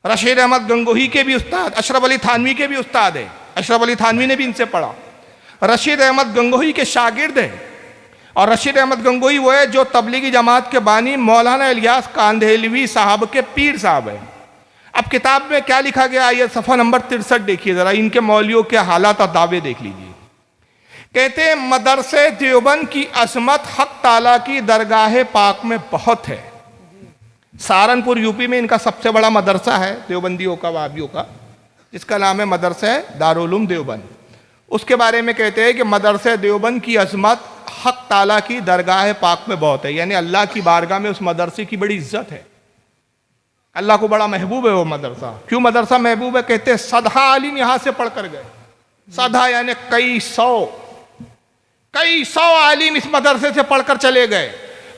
Speaker 1: रशीद अहमद गंगोही के भी उस्ताद, अशरफ अली थानवी के भी उस्ताद है। अशरफ अली थानवी ने भी इनसे पढ़ा। रशीद अहमद गंगोही के शागिर्द है। और रशीद अहमद गंगोही वो है जो तबलीगी जमात के बानी मौलाना इलियास कांदेलवी साहब के पीर साहब है। अब किताब में क्या लिखा गया, ये सफ़ा नंबर 63 देखिए जरा, इनके मौलियों के हालात और दावे देख लीजिए। कहते हैं मदरसे देवबंद की अजमत हक ताला की दरगाह पाक में बहुत है। सहारनपुर यूपी में इनका सबसे बड़ा मदरसा है देवबंदियों का, वाबियों का, जिसका नाम है मदरसा दारुल उलूम देवबंद। उसके बारे में कहते हैं कि मदरसे देवबंद की अजमत हक ताला की दरगाह पाक में बहुत है, यानी अल्लाह की बारगाह में उस मदरसे की बड़ी इज्जत है। अल्लाह को बड़ा महबूब है वो मदरसा। क्यों मदरसा महबूब है? कहते हैं सदा आलिम यहां से पढ़ कर गए। सदा यानी कई सौ आलिम इस मदरसे से पढ़कर चले गए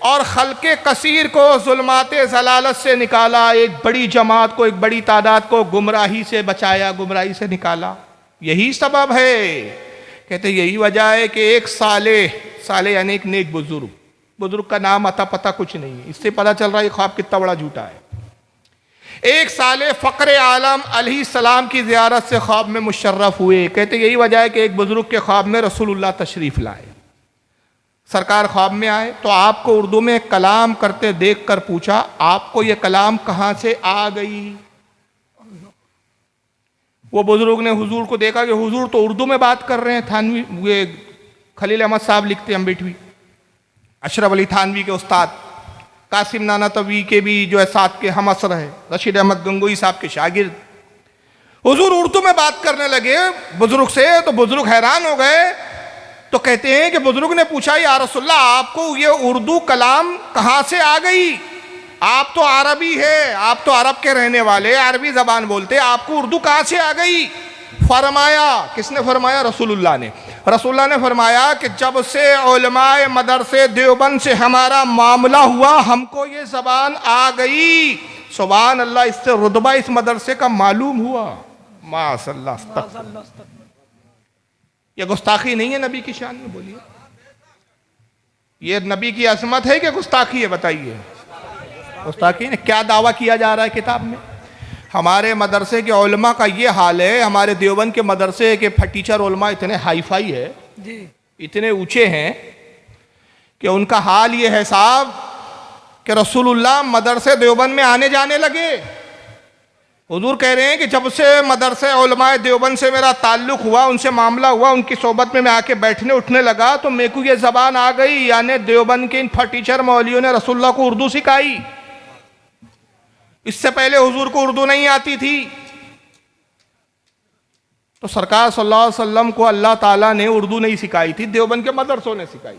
Speaker 1: और खल्के कसीर को जुल्माते जलालत से निकाला, एक बड़ी जमात को, एक बड़ी तादाद को गुमराही से बचाया, गुमराही से निकाला। यही सबब है। कहते यही वजह है कि एक साले यानी एक नेक बुजुर्ग का नाम अता पता कुछ नहीं है, इससे पता चल रहा है ये ख्वाब कितना बड़ा झूठा है। एक साले फ़क्र आलम अलैहिस्सलाम की ज़ियारत से ख्वाब में मुशर्रफ हुए। कहते यही वजह है कि एक बुजुर्ग के ख्वाब में रसूलुल्लाह तशरीफ़ लाए। सरकार ख्वाब में आए तो आपको उर्दू में कलाम करते देख कर पूछा, आपको ये कलाम कहाँ से आ गई? वो बुजुर्ग ने हुजूर को देखा कि हुजूर तो उर्दू में बात कर रहे हैं। थानवी, ये खलील अहमद साहब लिखते हैं अम्बेडवी, अशरफ अली थानवी के उस्ताद, कासिम नाना तवी के भी जो है साथ के हम असर है, रशीद अहमद गंगोही साहब के शागिर्द। हुजूर उर्दू में बात करने लगे बुजुर्ग से, तो बुजुर्ग हैरान हो गए। तो कहते हैं कि बुजुर्ग ने पूछा, या रसूलल्लाह आपको ये उर्दू कलाम कहाँ से आ गई? आप तो अरबी है, आप तो अरब के रहने वाले, अरबी जबान बोलते, आपको उर्दू कहाँ से आ गई? फरमाया, किसने फरमाया? रसूलुल्लाह ने। रसूलुल्लाह ने फरमाया कि जब से उलमाए मदरसे देवबंद से हमारा मामला हुआ, हमको ये जबान आ गई। सुभान अल्लाह, इससे रुतबा इस मदरसे का मालूम हुआ। माशअल्लाह, ये गुस्ताखी नहीं है नबी की शान में? बोलिए, ये नबी की अजमत है कि गुस्ताखी है? बताइए। गुस्ताखी ने क्या दावा किया जा रहा है किताब में? हमारे मदरसे के उलमा का ये हाल है, हमारे देवबंद के मदरसे के टीचर उलमा इतने हाईफाई है जी, इतने ऊंचे हैं कि उनका हाल ये है साहब कि रसूलुल्लाह मदरसे देवबंद में आने जाने लगे। हुजूर कह रहे हैं कि जब से मदरसे उलमाए देवबंद से मेरा ताल्लुक हुआ, उनसे मामला हुआ, उनकी सोबत में मैं आके बैठने उठने लगा तो मेरे को ये जबान आ गई। यानी देवबंद के इन टीचर मौलियों ने रसूलुल्लाह को उर्दू सिखाई। इससे पहले हुजूर को उर्दू नहीं आती थी। तो सरकार सल्लल्लाहु अलैहि वसल्लम को अल्लाह ताला ने उर्दू नहीं सिखाई थी, देवबंद के मदरसों ने सिखाई,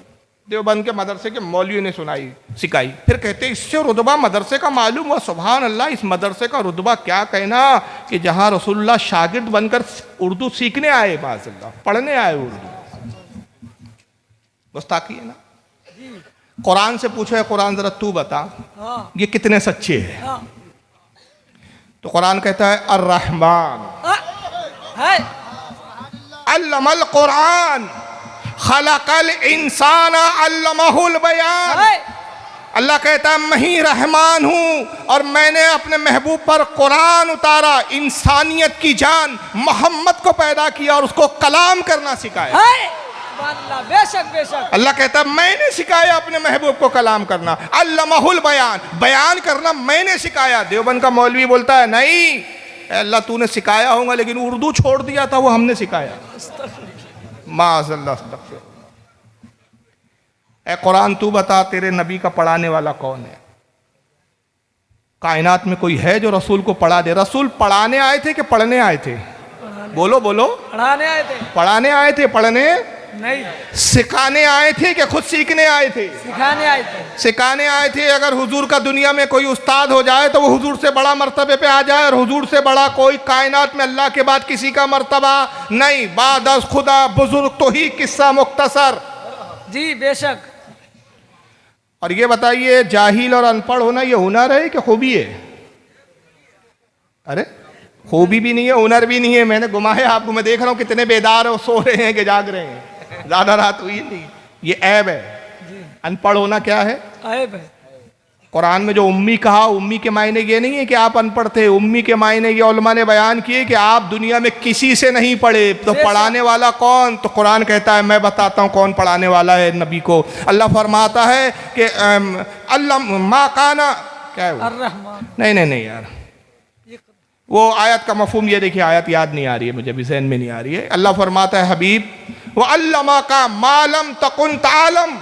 Speaker 1: देवबंद के मदरसे के मौलवियों ने सिखाई। फिर कहते इससे रुतबा मदरसे का मालूम हुआ। सुभान अल्लाह, इस मदरसे का रुतबा क्या कहना कि जहां रसूलुल्लाह शागिर्द बनकर उर्दू सीखने आए, माशाअल्लाह पढ़ने आए उर्दू। गुस्ताखी है ना? कुरान से पूछो, कुरान जरा तू बता ये कितने सच्चे हैं? तो कुरान कहता है अर्रहमान अल्लमल कुरान खलकल इंसान अल्लमहुल बयान। अल्लाह कहता है मैं ही रहमान हूं और मैंने अपने महबूब पर कुरान उतारा, इंसानियत की जान मोहम्मद को पैदा किया और उसको कलाम करना सिखाया।
Speaker 2: है सुभान अल्लाह, बेशक बेशक।
Speaker 1: अल्लाह कहता है मैंने सिखाया अपने महबूब को कलाम करना, अल्लमहुल बयान, बयान करना मैंने सिखाया। देवबंद का मौलवी बोलता है नहीं अल्लाह तूने सिखाया होगा लेकिन उर्दू छोड़ दिया था, वो हमने सिखाया। माज़अल्लाह। ए कुरान तू बता तेरे नबी का पढ़ाने वाला कौन है? कायनात में कोई है जो रसूल को पढ़ा दे? रसूल पढ़ाने आए थे कि पढ़ने आए थे? बोलो बोलो।
Speaker 2: पढ़ाने आए थे।
Speaker 1: पढ़ाने आए थे, पढ़ने
Speaker 2: नहीं।
Speaker 1: सिखाने आए थे कि खुद सीखने आए थे?
Speaker 2: सिखाने आए थे।
Speaker 1: सिखाने आए थे। अगर हुजूर का दुनिया में कोई उस्ताद हो जाए तो वो हुजूर से बड़ा मर्तबे पे आ जाए, और हुजूर से बड़ा कोई कायनात में अल्लाह के बाद किसी का मर्तबा नहीं। बाद अज़ खुदा बुजुर्ग तो ही किस्सा मुख्तसर।
Speaker 2: जी बेशक।
Speaker 1: और ये बताइए जाहिल और अनपढ़ होना ये हुनर है कि खूबी है? अरे खूबी भी नहीं है, हुनर भी नहीं है। मैंने घुमाया आपको, मैं देख रहा हूँ कितने बेदार हो, सो रहे हैं कि जाग रहे हैं, ज्यादा रात हुई नहीं। ये ऐब है। अनपढ़ होना क्या है?
Speaker 2: ऐब है।
Speaker 1: कुरान में जो उम्मी कहा, उम्मी के मायने ये नहीं है कि आप अनपढ़ थे। उम्मी के मायने ये उलमा ने बयान किए कि आप दुनिया में किसी से नहीं पढ़े। तो पढ़ाने वाला कौन? तो कुरान कहता है मैं बताता हूँ कौन पढ़ाने वाला है नबी को। अल्लाह फरमाता है कि अल्लाह मा काना क्या है वो?
Speaker 2: अर्रहमान।
Speaker 1: नहीं यार, वो आयत का मफहूम ये देखिए, आयत याद नहीं आ रही है मुझे, भी ज़हन में नहीं आ रही है। अल्लाह फरमाता है हबीब वो अल्लमा का मालम तकुन तालम।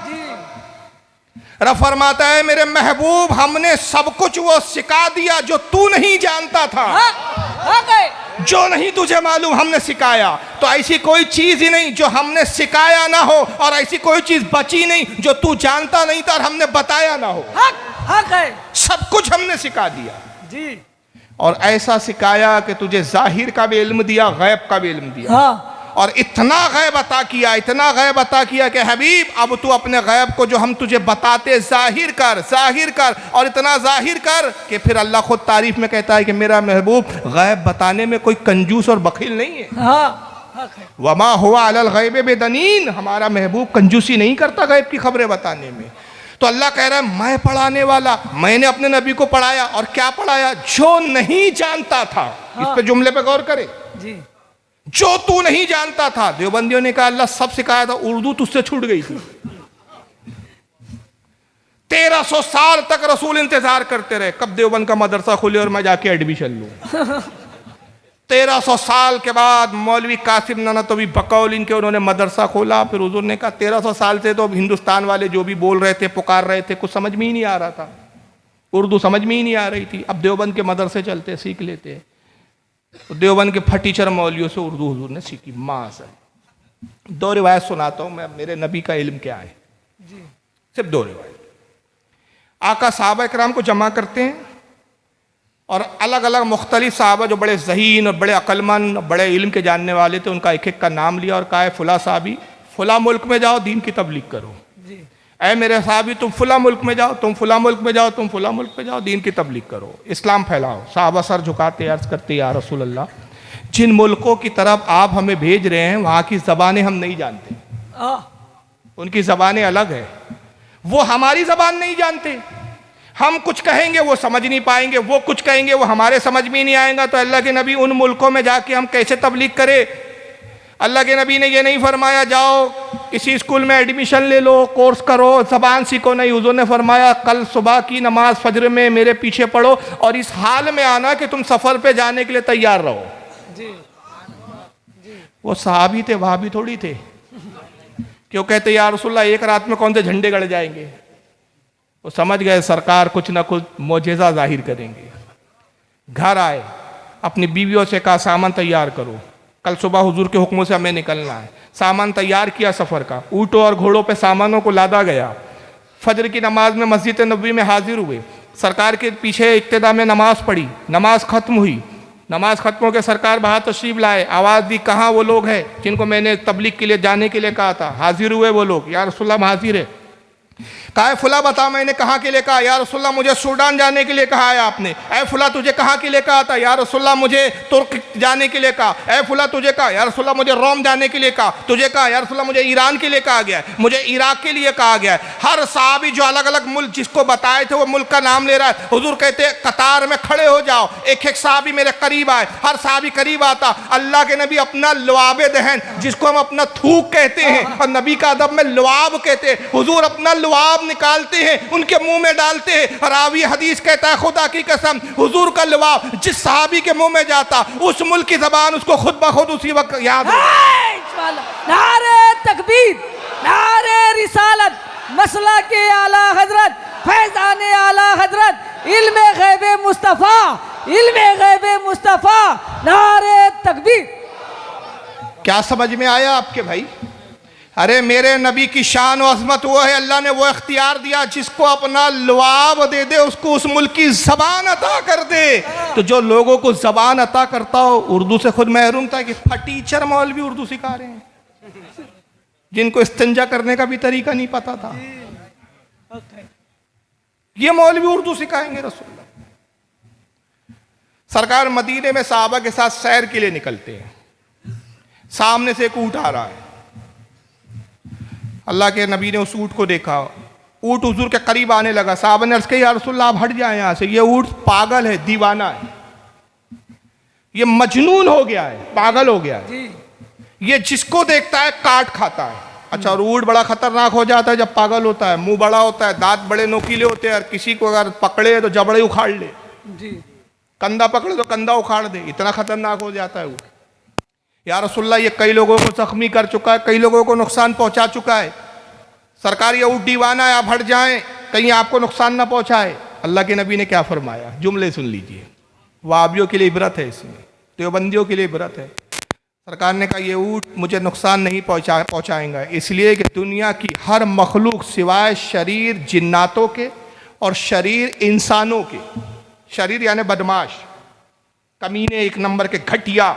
Speaker 1: फरमाता है मेरे महबूब हमने सब कुछ वो सिखा दिया जो तू नहीं जानता था। जो नहीं तुझे मालूम हमने सिखाया। तो ऐसी कोई चीज ही नहीं जो हमने सिखाया ना हो, और ऐसी कोई चीज बची नहीं जो तू जानता नहीं था और हमने बताया ना हो।
Speaker 2: हक है।
Speaker 1: सब कुछ हमने सिखा दिया
Speaker 2: जी।
Speaker 1: और ऐसा सिखाया कि तुझे जाहिर का भी इल्म दिया, गैब का भी इल्म दिया।
Speaker 2: हाँ।
Speaker 1: और इतना गैब अता किया, इतना गैब अता किया कि हबीब अब तू अपने गैब को जो हम तुझे बताते जाहिर कर और इतना जाहिर कर कि फिर अल्लाह खुद तारीफ में कहता है कि मेरा महबूब गैब बताने में कोई कंजूस और बखील नहीं है।
Speaker 2: हाँ।
Speaker 1: वमा हुआ अलल गैब बेदनीन, हमारा महबूब कंजूसी नहीं करता गैब की खबरें बताने में। तो अल्लाह कह रहा है मैं पढ़ाने वाला, मैंने अपने नबी को पढ़ाया। और क्या पढ़ाया? जो नहीं जानता था। इस पे जुमले पे गौर करे
Speaker 2: जी।
Speaker 1: जो तू नहीं जानता था। देवबंदियों ने कहा अल्लाह सब सिखाया था, उर्दू तुझसे छूट गई थी। 1300 साल तक रसूल इंतजार करते रहे कब देवबंद का मदरसा खुले और मैं जाके एडमिशन लूं। 1300 साल के बाद मौलवी कासिम ननतवी बकौल इनके उन्होंने मदरसा खोला। फिर हुजूर ने कहा 1300 साल से तो हिंदुस्तान वाले जो भी बोल रहे थे, पुकार रहे थे, कुछ समझ में ही नहीं आ रहा था, उर्दू समझ में ही नहीं आ रही थी। अब देवबंद के मदरसे चलते, सीख लेते। तो देवबंद के फटीचर मौलियों से उर्दू हुजूर ने सीखी। माशाअल्लाह। 2 रिवायत सुनाता हूँ मैं, मेरे नबी का इल्म क्या है जी। सिर्फ 2 रिवायत। आका सहाबा इकराम को जमा करते हैं और अलग अलग मुख्तलिफ सहाबा जो बड़े ज़हीन और बड़े अक्लमंद, बड़े इल्म के जानने वाले थे, उनका एक एक का नाम लिया और कहा है फुला साहबी फुला मुल्क में जाओ, दीन की तबलीग करो। ऐ मेरे साहबी तुम फुला मुल्क में जाओ, तुम फुला मुल्क में जाओ, तुम फुला मुल्क में जाओ, दीन की तबलीग करो, इस्लाम फैलाओ। साहबा सर झुकाते अर्ज करते या रसूल अल्लाह, जिन मुल्कों की तरफ आप हमें भेज रहे हैं वहाँ की ज़बानें हम नहीं जानते, उनकी ज़बानें अलग है, वो हमारी ज़बान नहीं जानते। हम कुछ कहेंगे वो समझ नहीं पाएंगे, वो कुछ कहेंगे वो हमारे समझ में नहीं आएगा। तो अल्लाह के नबी उन मुल्कों में जाके हम कैसे तबलीग करें? अल्लाह के नबी ने ये नहीं फरमाया जाओ किसी स्कूल में एडमिशन ले लो, कोर्स करो, ज़बान सीखो। नहीं, हुज़ूर ने फरमाया कल सुबह की नमाज फजर में मेरे पीछे पढ़ो और इस हाल में आना कि तुम सफ़र पे जाने के लिए तैयार रहो। जी। वो सहाबी थे, वहाबी थोड़ी थे। क्यों कहते या रसूलल्लाह एक रात में कौन से झंडे गड़ जाएंगे? वो समझ गए सरकार कुछ ना कुछ मोजेज़ा जाहिर करेंगे। घर आए, अपनी बीवियों से कहा सामान तैयार करो, कल सुबह हुजूर के हुक्मों से हमें निकलना है। सामान तैयार किया सफ़र का, ऊँटों और घोड़ों पे सामानों को लादा गया। फजर की नमाज में मस्जिद नबवी में हाजिर हुए, सरकार के पीछे इक्तिदा में नमाज पढ़ी, नमाज ख़त्म हुई। नमाज ख़त्म होकर सरकार बाहर तशरीफ़ लाए, आवाज़ दी कहाँ वो लोग हैं जिनको मैंने तबलीग के लिए जाने के लिए कहा था? हाजिर हुए वो लोग, या रसूलल्लाह हम हाजिर है। कहा फुला बता मैंने कहाँ के लिए कहा? या रसूलल्लाह मुझे सूडान जाने के लिए कहा है आपने। ऐ फुला तुझे कहाँ के लिए कहा था? या रसूलल्लाह मुझे तुर्क जाने के लिए कहा। ऐ फुला तुझे कहा? या रसूलल्लाह मुझे रोम जाने के लिए कहा। तुझे कहा? या रसूलल्लाह मुझे ईरान के लिए कहा गया है, मुझे इराक के लिए कहा गया है। हर साहबी जो अलग अलग मुल्क जिसको बताए थे वो मुल्क का नाम ले रहा है। हुजूर कहते कतार में खड़े हो जाओ, एक एक साहबी मेरे करीब आए। हर साहबी करीब आता। अल्लाह के नबी अपना लुआब दहन जिसको हम अपना थूक कहते हैं और नबी का अदब में लुआब कहते हैं, हुजूर अपना लुआब निकालते हैं, उनके मुंह में डालते हैं। रावी हदीस कहता है खुदा की कसम हुजूर का लुआब जिस सहाबी के मुंह में जाता उस मुल्क की जबान उसको खुद ब खुद उसी वक्त याद हो।
Speaker 2: नारे तकबीर, नारे रिसालत, मसला के आला हजरत, फैजान आला हजरत, इल्मे गैबे मुस्तफ़ा, इल्मे गैबे मुस्तफ़ा, नारे तकबीर।
Speaker 1: क्या समझ में आया आपके भाई? अरे मेरे नबी की शान और अजमत वो है, अल्लाह ने वो इख्तियार दिया जिसको अपना लुआब दे दे उसको उस मुल्क की जबान अता कर दे। तो जो लोगों को जबान अता करता हो उर्दू से खुद महरूम था कि फटीचर मौलवी उर्दू सिखा रहे हैं जिनको इस्तिंजा करने का भी तरीका नहीं पता था, ये मौलवी उर्दू सिखाएंगे रसूलुल्लाह। सरकार मदीने में साहबा के साथ सैर के लिए निकलते हैं, सामने से एक ऊँट आ रहा है। अल्लाह के नबी ने उस ऊँट को देखा, ऊँट हुजूर के करीब आने लगा। साहबा ने अर्ज़ किया या रसूलल्लाह आप हट जाएं यहाँ से, ये ऊँट पागल है, दीवाना है, ये मजनून हो गया है, पागल हो गया है, ये जिसको देखता है काट खाता है। अच्छा, और ऊँट बड़ा खतरनाक हो जाता है जब पागल होता है, मुंह बड़ा होता है, दांत बड़े नोकीले होते हैं, और किसी को अगर पकड़े तो जबड़े उखाड़ ले, कंधा पकड़े तो कंधा उखाड़ दे, इतना खतरनाक हो जाता है ऊँट। या रसूलल्लाह ये कई लोगों को जख्मी कर चुका है, कई लोगों को नुकसान पहुंचा चुका है, सरकार ये ऊँट दीवाना है, आप हट जाएं कहीं आपको नुकसान ना पहुंचाए। अल्लाह के नबी ने क्या फरमाया, जुमले सुन लीजिए, वाबियों के लिए इबरत है, इसमें देवबंदियों के लिए इबरत है। सरकार ने कहा ये ऊँट मुझे नुकसान नहीं पहुंचाएंगा, इसलिए कि दुनिया की हर मखलूक सिवाय शरीर जिन्नातों के और शरीर इंसानों के, शरीर यानी बदमाश कमीने एक नंबर के घटिया,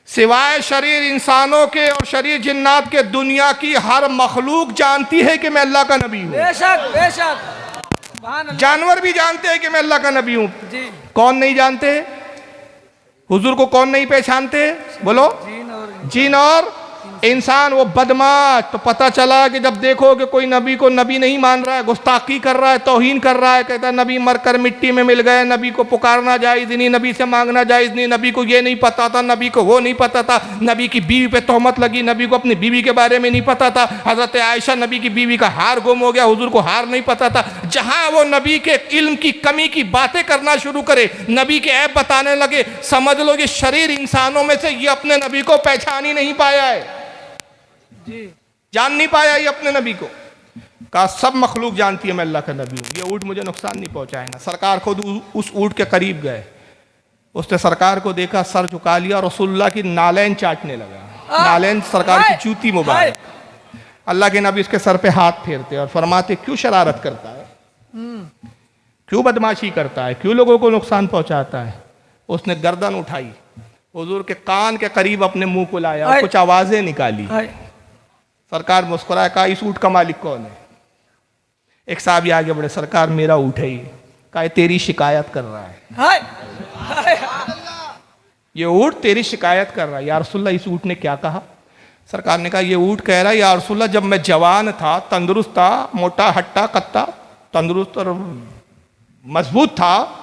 Speaker 1: सिवाय शरीर इंसानों के और शरीर जिन्नात के दुनिया की हर मखलूक जानती है कि मैं अल्लाह का नबी हूँ।
Speaker 2: बेशक बेशक,
Speaker 1: जानवर भी जानते हैं कि मैं अल्लाह का नबी हूँ।
Speaker 2: जी।
Speaker 1: कौन नहीं जानते? हुजूर को कौन नहीं पहचानते? बोलो। जिन और इंसान। वो बदमाश तो पता चला कि जब देखो कि कोई नबी को नबी नहीं मान रहा है, गुस्ताखी कर रहा है, तौहीन कर रहा है, कहता है नबी मरकर मिट्टी में मिल गए, नबी को पुकारना जायज़ नहीं, नबी से मांगना जायज़ नहीं, नबी को ये नहीं पता था, नबी को वो नहीं पता था, नबी की बीवी पे तोहमत लगी, नबी को अपनी बीवी के बारे में नहीं पता था, हज़रत आयशा नबी की बीवी का हार गुम हो गया, हुजूर को हार नहीं पता था। जहाँ वो नबी के इल्म की कमी की बातें करना शुरू करे, नबी के ऐब बताने लगे, समझ लो कि शरीर इंसानों में से ये अपने नबी को पहचान ही नहीं पाया है, जान नहीं पाया ये अपने नबी को। कहा सब मखलूक जानती है मैं अल्लाह का नबी हूँ, ये ऊँट मुझे नुकसान नहीं पहुंचाएगा। सरकार खुद उस ऊँट के करीब गए, उसने सरकार को देखा, सर झुका लिया, रसूलुल्लाह की नालैन चाटने लगा। नालैन सरकार की जूती मुबारक। अल्लाह के नबी उसके सर पे हाथ फेरते और फरमाते क्यों शरारत करता है, क्यों बदमाशी करता है, क्यों लोगों को नुकसान पहुंचाता है। उसने गर्दन उठाई, हुजूर के कान के करीब अपने मुंह को लाया और कुछ आवाजें निकाली। सरकार मुस्कुराया, कहा इस ऊँट का मालिक कौन है? एक साहब आगे बढ़े, सरकार मेरा ऊँट है ये। कहा तेरी शिकायत कर रहा है, ये ऊँट तेरी शिकायत कर रहा है। या रसूलल्लाह इस ऊँट ने क्या कहा? सरकार ने कहा ये ऊँट कह रहा है या रसूलल्लाह जब मैं जवान था, तंदुरुस्त था, मोटा हट्टा कत्ता, तंदुरुस्त और मजबूत था,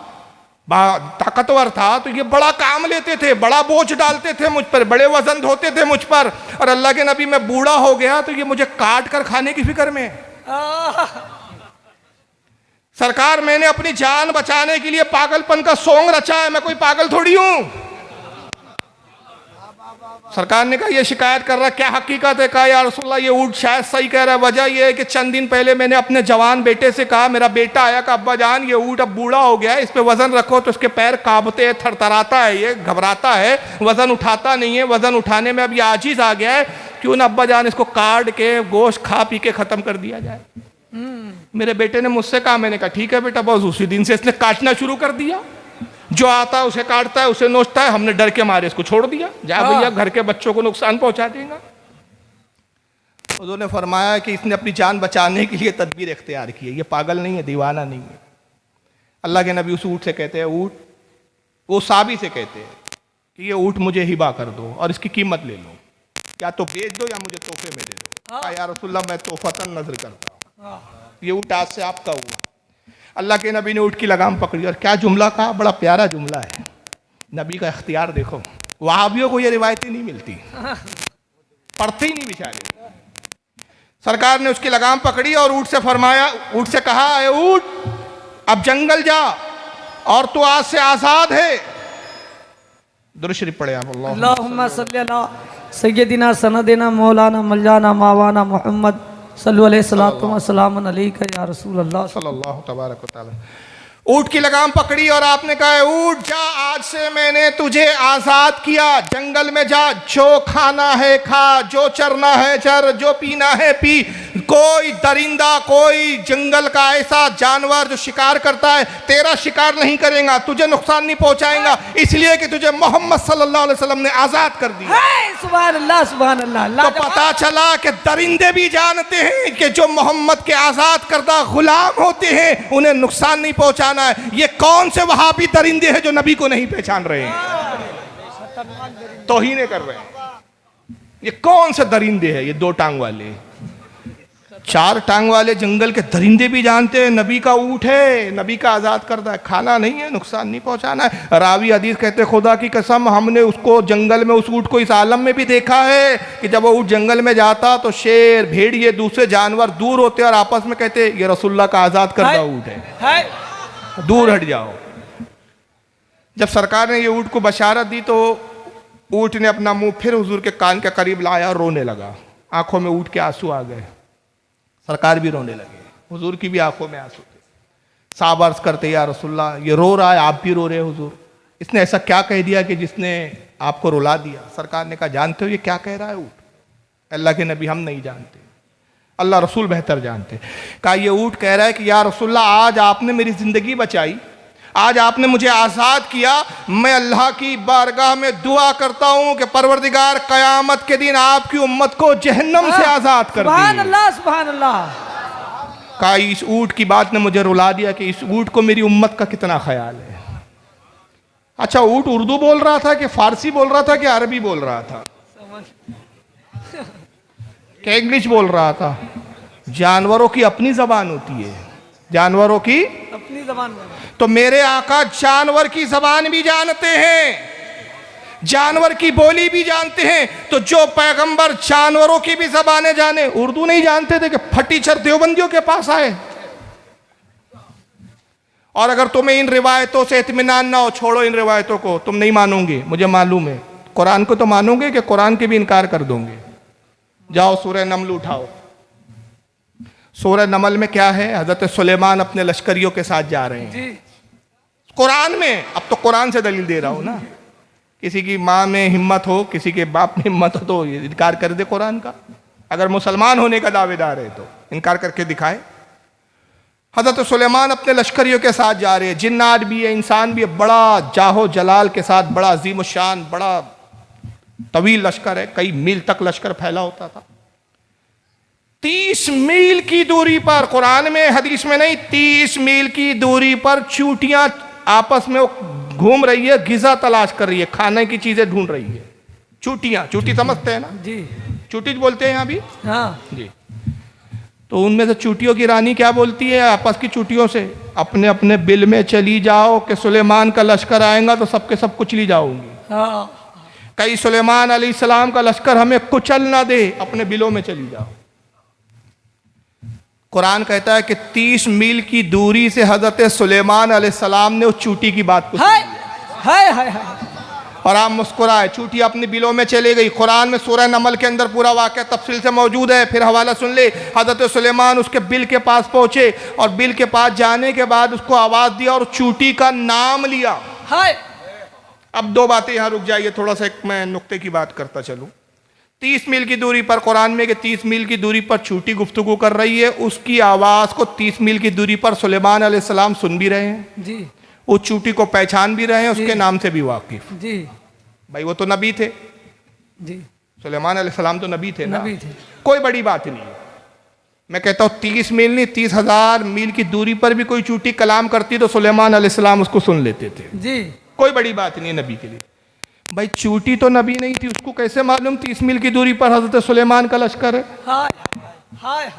Speaker 1: ताकतवर था, तो ये बड़ा काम लेते थे, बड़ा बोझ डालते थे मुझ पर, बड़े वजन ढोते थे मुझ पर। और अल्लाह के नबी मैं बूढ़ा हो गया तो ये मुझे काट कर खाने की फिक्र में। सरकार मैंने अपनी जान बचाने के लिए पागलपन का सोंग रचा है, मैं कोई पागल थोड़ी हूं। सरकार ने कहा ये शिकायत कर रहा, क्या हकीकत है? कहा या रसूलल्लाह ये ऊँट शायद सही कह रहा है, वजह यह है कि चंद दिन पहले मैंने अपने जवान बेटे से कहा, मेरा बेटा आया कि अब्बा जान ये ऊँट अब बूढ़ा हो गया है, इस पे वजन रखो, तो इसके पैर कांपते हैं, थरथराता है, ये घबराता है, वजन उठाता नहीं है, वजन उठाने में अब ये आजिज आ गया है, क्यों ना अब्बा जान इसको काट के गोश्त खा पी के खत्म कर दिया जाए। मेरे बेटे ने मुझसे कहा, मैंने कहा ठीक है बेटा। बस उसी दिन से इसने काटना शुरू कर दिया, जो आता है उसे काटता है, उसे नोचता है। हमने डर के मारे इसको छोड़ दिया, जा भैया घर के बच्चों को नुकसान पहुंचा देगा। हुजूर ने फरमाया कि इसने अपनी जान बचाने के लिए तदबीर इख्तियार की है, ये पागल नहीं है, दीवाना नहीं है। अल्लाह के नबी उस ऊँट से कहते हैं, ऊँट, वो साबी से कहते हैं कि ये ऊँट मुझे हिबा कर दो और इसकी कीमत ले लो, या तो बेच दो या मुझे तोहफे में दे दो। कहा या रसूलल्लाह मैं तोहफतन नजर करता हूँ, ये ऊँट आज से आपका हुआ। अल्लाह के नबी ने ऊँट की लगाम पकड़ी और क्या जुमला कहा, बड़ा प्यारा जुमला है, नबी का इख्तियार देखो। वहाबियों को ये रिवायतें नहीं मिलती, पढ़ते ही नहीं बेचारे। सरकार ने उसकी लगाम पकड़ी और ऊँट से फरमाया, ऊँट से कहा, अरे ऊँट अब जंगल जा और तू आज से आजाद है। दुरूद शरीफ पढ़े आप।
Speaker 2: अल्लाहुम्मा सल्ली अला सय्यदिना सनदिना मौलाना मौलाना मावाना मोहम्मद सल्लल्लाहु अलैहि सलातु व सलाम अलैका या रसूल अल्लाह
Speaker 1: सल्लल्लाहु तबारक व तआला। ऊँट की लगाम पकड़ी और आपने कहा, ऊँट जा, आज से मैंने तुझे आजाद किया, जंगल में जा, जो खाना है खा, जो चरना है चर, जो पीना है पी। कोई दरिंदा, कोई जंगल का ऐसा जानवर जो शिकार करता है तेरा शिकार नहीं करेगा, तुझे नुकसान नहीं पहुंचाएगा, इसलिए कि तुझे मोहम्मद सल्लल्लाहु अलैहि वसल्लम ने आजाद कर दिया।
Speaker 2: सुभान अल्लाह सुभान अल्लाह।
Speaker 1: तो पता चला कि दरिंदे भी जानते हैं कि जो मोहम्मद के आजाद करदा गुलाम होते हैं उन्हें नुकसान नहीं पहुंचाना है। ये कौन से वहाबी दरिंदे हैं जो नबी को नहीं पहचान रहे हैं, तौहीन कर रहे हैं। ये कौन से दरिंदे हैं, ये दो टांग वाले, चार टांग वाले जंगल के दरिंदे भी जानते हैं नबी का ऊँट है, नबी का आज़ाद करता है, खाना नहीं है, नुकसान नहीं पहुंचाना है। रावी हदीस कहते खुदा की कसम हमने उसको जंगल में, उस ऊँट को इस आलम में भी देखा है कि जब वो ऊँट जंगल में जाता तो शेर, भेड़िए, दूसरे जानवर दूर होते और आपस में कहते ये रसूलुल्लाह का आज़ाद करता ऊँट है, दूर हट जाओ। जब सरकार ने ये ऊँट को बशारत दी तो ऊँट ने अपना मुंह फिर हुजूर के कान के करीब लाया और रोने लगा, आंखों में ऊँट के आंसू आ गए, सरकार भी रोने लगे, हुजूर की भी आंखों में आंसू थे। साहब अर्ज करते या रसूलल्लाह ये रो रहा है, आप भी रो रहे हो हुजूर, इसने ऐसा क्या कह दिया कि जिसने आपको रुला दिया? सरकार ने कहा जानते हो ये क्या कह रहा है ऊँट? अल्लाह के नबी हम नहीं जानते, अल्लाह रसूल बेहतर जानते। कहा ये ऊँट कह रहा है कि या रसूलल्लाह आज आपने मेरी ज़िंदगी बचाई, आज आपने मुझे आज़ाद किया, मैं अल्लाह की बारगाह में दुआ करता हूँ कि परवरदिगार क़यामत के दिन आपकी उम्मत को जहन्नम से आज़ाद कर दे।
Speaker 2: सुभान अल्लाह सुभान अल्लाह।
Speaker 1: कहा इस ऊँट की बात ने मुझे रुला दिया कि इस ऊँट को मेरी उम्मत का कितना ख्याल है। अच्छा ऊँट उर्दू बोल रहा था कि फारसी बोल रहा था कि अरबी बोल रहा था कि इंग्लिश बोल रहा था? जानवरों की अपनी जबान होती है, जानवरों की
Speaker 2: अपनी जबान।
Speaker 1: तो मेरे आका जानवर की जबान भी जानते हैं, जानवर की बोली भी जानते हैं। तो जो पैगंबर जानवरों की भी जबानें जाने, उर्दू नहीं जानते थे कि फटीचर देवबंदियों के पास आए। और अगर तुम्हें इन रिवायतों से इत्मीनान ना हो, छोड़ो इन रिवायतों को, तुम नहीं मानोगे, मुझे मालूम है। कुरान को तो मानोगे कि कुरान के भी इनकार कर दोगे? जाओ सूरह नमल उठाओ, सूरह नमल में क्या है? हजरत सुलेमान अपने लश्करियों के साथ जा रहे हैं
Speaker 2: जी।
Speaker 1: कुरान में। अब तो कुरान से दलील दे रहा हूं ना, किसी की माँ में हिम्मत हो, किसी के बाप में हिम्मत हो तो इनकार कर दे कुरान का। अगर मुसलमान होने का दावेदार है तो इनकार करके दिखाए। हजरत सुलेमान अपने लश्करियों के साथ जा रहे हैं, जिन्नात भी है, इंसान भी है, बड़ा जाहो जलाल के साथ, बड़ा अजीम शान, बड़ा तवील लश्कर है, कई मील तक लश्कर फैला होता था। 30 मील की दूरी पर, कुरान में हदीस में नहीं, 30 मील की दूरी पर चूटियां आपस में घूम रही है, गिजा तलाश कर रही है, खाने की चीजें ढूंढ रही है। चूटियां, चूटी समझते हैं ना
Speaker 2: जी,
Speaker 1: चूटी बोलते हैं यहाँ भी।
Speaker 2: हाँ
Speaker 1: जी। तो उनमें से चूटियों की रानी क्या बोलती है आपस की चूटियों से? अपने अपने बिल में चली जाओ कि सुलेमान का लश्कर आएगा तो सबके सब कुचली जाओगी।
Speaker 2: हाँ।
Speaker 1: कई सुलेमान अलैहिस्सलाम का लश्कर हमें कुचल ना दे, अपने बिलों में चली जाओ। कुरान कहता है कि 30 मील की दूरी से हजरत सुलेमान अलैहिस्सलाम ने उस चूटी की बात पूछी और आप मुस्कुराए। चूटी अपने बिलों में चली गई। कुरान में सूरह नमल के अंदर पूरा वाक़या तफसील से मौजूद है, फिर हवाला सुन ले। हजरत सुलेमान उसके बिल के पास पहुंचे और बिल के पास जाने के बाद उसको आवाज़ दिया और चूटी का नाम लिया। अब दो बातें यहाँ रुक जाइए, थोड़ा सा एक मैं नुक्ते की बात करता चलूँ। 30 मील की दूरी पर, कुरान में कि 30 मील की दूरी पर चूटी गुफ्तगू कर रही है, उसकी आवाज़ को 30 मील की दूरी पर सुलेमान अलैहिस्सलाम सुन भी रहे हैं
Speaker 2: जी,
Speaker 1: उस चूटी को पहचान भी रहे हैं, उसके नाम से भी वाकिफ।
Speaker 2: जी
Speaker 1: भाई वो तो नबी थे।
Speaker 2: जी।
Speaker 1: सुलेमान अलैहिस्सलाम तो नबी थे ना,
Speaker 2: नबी थे।
Speaker 1: कोई बड़ी बात नहीं है। मैं कहता हूँ 30 मील नहीं 30,000 मील की दूरी पर भी कोई चूंटी कलाम करती तो सुलेमान अलैहिस्सलाम उसको सुन लेते थे
Speaker 2: जी।
Speaker 1: कोई बड़ी बात नहीं है नबी के लिए। भाई चूंटी तो नबी नहीं थी, उसको कैसे मालूम 30 मील की दूरी पर हजरत सुलेमान का लश्कर है?
Speaker 2: हाय हाय।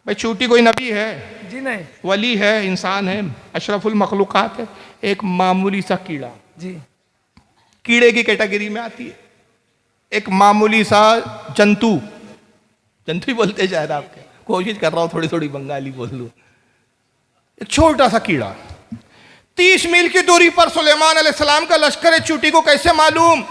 Speaker 1: भाई चूंटी कोई नबी है?
Speaker 2: जी नहीं।
Speaker 1: वली है, इंसान है, अशरफुल मखलूकात है, एक मामूली सा कीड़ा,
Speaker 2: जी।
Speaker 1: कीड़े की कैटेगरी में आती है। एक मामूली सा जंतु, जंतु ही बोलते शायद आपके, कोशिश कर रहा हूं थोड़ी थोड़ी बंगाली बोल लूं, एक छोटा सा कीड़ा। 30 मील की दूरी पर सुलेमान अलैहिस्सलाम का लश्कर है, चूंटी को कैसे मालूम?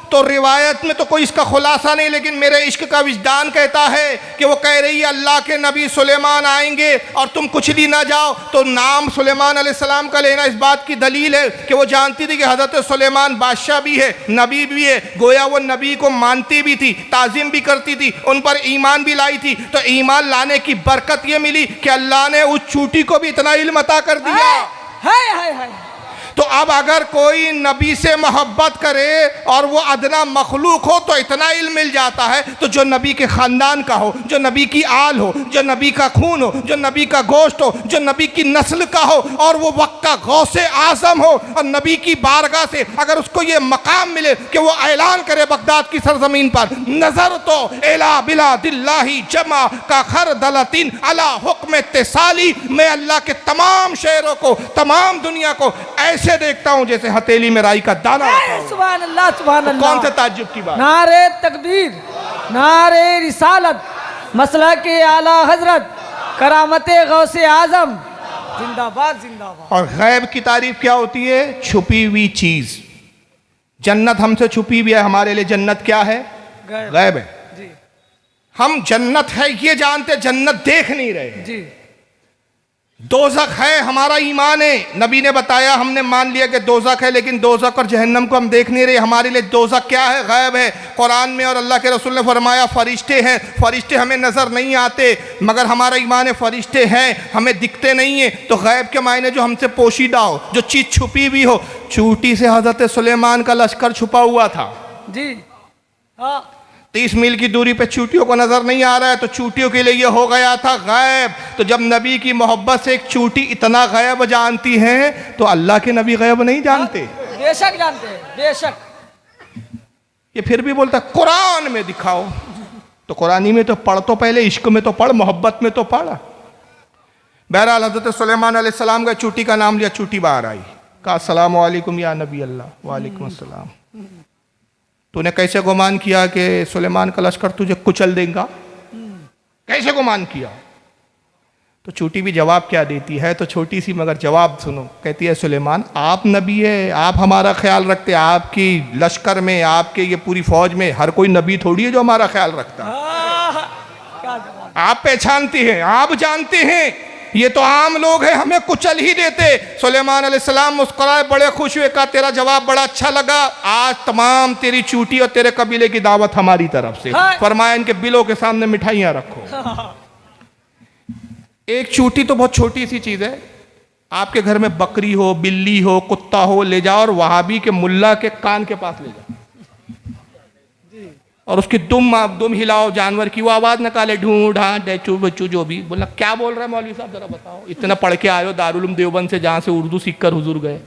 Speaker 1: तो रिवायत में तो कोई इसका खुलासा नहीं, लेकिन मेरे इश्क का विजदान कहता है कि वो कह रही है अल्लाह के नबी सुलेमान आएंगे और तुम कुछ ली ना जाओ। तो नाम सुलेमान अलैहिस्सलाम का लेना इस बात की दलील है कि वो जानती थी कि हजरत सुलेमान बादशाह भी है, नबी भी है, गोया वो नबी को मानती भी थी, ताज़ीम भी करती थी, उन पर ईमान भी लाई थी। तो ईमान लाने की बरकत ये मिली कि अल्लाह ने उस चूंटी को भी इतना इल्म अता कर दिया।
Speaker 2: हाय हाय हाय।
Speaker 1: तो अब अगर कोई नबी से मोहब्बत करे और वो अदना मखलूक हो तो इतना इल्म मिल जाता है। तो जो नबी के ख़ानदान का हो, जो नबी की आल हो, जो नबी का खून हो, जो नबी का गोश्त हो, जो नबी की नस्ल का हो और वो वक्त का गौसे आज़म हो और नबी की बारगाह से अगर उसको ये मकाम मिले कि वो ऐलान करे बगदाद की सरजमीन पर, नज़र तो एला बिला दिल्लाही जमा का खर दलतिन अला हुक्म तेसाली, मैं अल्लाह के तमाम शेरों को, तमाम दुनिया को ऐसे देखता हूं जैसे हथेली में राई का दाना रखा हो।
Speaker 2: सुभान अल्लाह सुभान अल्लाह।
Speaker 1: कौन से ताज्जुब की बात?
Speaker 2: नारे तकबीर, नारे रिसालत, मसला के आला हजरत, करामते गौसे आजम, जिंदाबाद जिंदाबाद।
Speaker 1: और गैब की तारीफ क्या होती है? छुपी हुई चीज। जन्नत हमसे छुपी हुई है, हमारे लिए जन्नत क्या है? गैब है।
Speaker 2: जी
Speaker 1: हम जन्नत है ये जानते, जन्नत देख नहीं रहे।
Speaker 2: जी।
Speaker 1: दोज़ख है, हमारा ईमान है, नबी ने बताया, हमने मान लिया कि दोज़ख है, लेकिन दोज़ख और जहन्नम को हम देख नहीं रहे। हमारे लिए दोज़ख क्या है? गैब है। कुरान में और अल्लाह के रसूल ने फरमाया फरिश्ते हैं, फरिश्ते हमें नज़र नहीं आते मगर हमारा ईमान है फरिश्ते हैं, हमें दिखते नहीं है। तो गैब के मायने जो हमसे पोशीदा हो, जो चीज़ छुपी हुई हो। चूंटी से हज़रत सुलेमान का लश्कर छुपा हुआ था
Speaker 2: जी। हाँ
Speaker 1: 30 मील की दूरी पे चूंटियों को नजर नहीं आ रहा है, तो चूंटियों के लिए ये हो गया था गैब। तो जब नबी की मोहब्बत से एक चूंटी इतना गैब जानती है तो अल्लाह के नबी गैब नहीं जानते?
Speaker 2: बेशक जानते हैं, बेशक।
Speaker 1: ये फिर भी बोलता कुरान में दिखाओ, तो कुरानी में तो पढ़, तो पहले इश्क में तो पढ़, मोहब्बत में तो पढ़। बहरहाल हजरत सुलेमान अलैहिस्सलाम का चूंटी का नाम लिया, चूंटी बाहर आई, कहा अस्सलामु अलैकुम या नबी अल्लाह। वालेकुम अस्सलाम। तूने कैसे गुमान किया कि सुलेमान का लश्कर तुझे कुचल देगा? कैसे गुमान किया? तो चूंटी भी जवाब क्या देती है, तो छोटी सी मगर जवाब सुनो। कहती है सुलेमान आप नबी है, आप हमारा ख्याल रखते, आपकी लश्कर में, आपके ये पूरी फौज में हर कोई नबी थोड़ी है जो हमारा ख्याल रखता।
Speaker 2: क्या जवाब?
Speaker 1: आप पहचानती हैं, आप जानते हैं, ये तो आम लोग हैं, हमें कुचल ही देते। सुलेमान अलैहिस्सलाम मुस्कुराए, बड़े खुश हुए, कहा तेरा जवाब बड़ा अच्छा लगा, आज तमाम तेरी चूंटी और तेरे कबीले की दावत हमारी तरफ से। फरमाया इनके बिलों के सामने मिठाइयां रखो। एक चूंटी तो बहुत छोटी सी चीज है, आपके घर में बकरी हो, बिल्ली हो, कुत्ता हो, ले जाओ और वहाबी के मुल्ला के कान के पास ले जाओ और उसकी दुम हिलाओ, जानवर की वो आवाज निकाले, ढूंढा डेचू बच्चू जो भी। बोला क्या बोल रहा है मौलवी साहब, जरा बताओ, इतना पढ़ के आयो दारुल उलूम देवबंद से, जहां से उर्दू सीख कर हुजूर गए,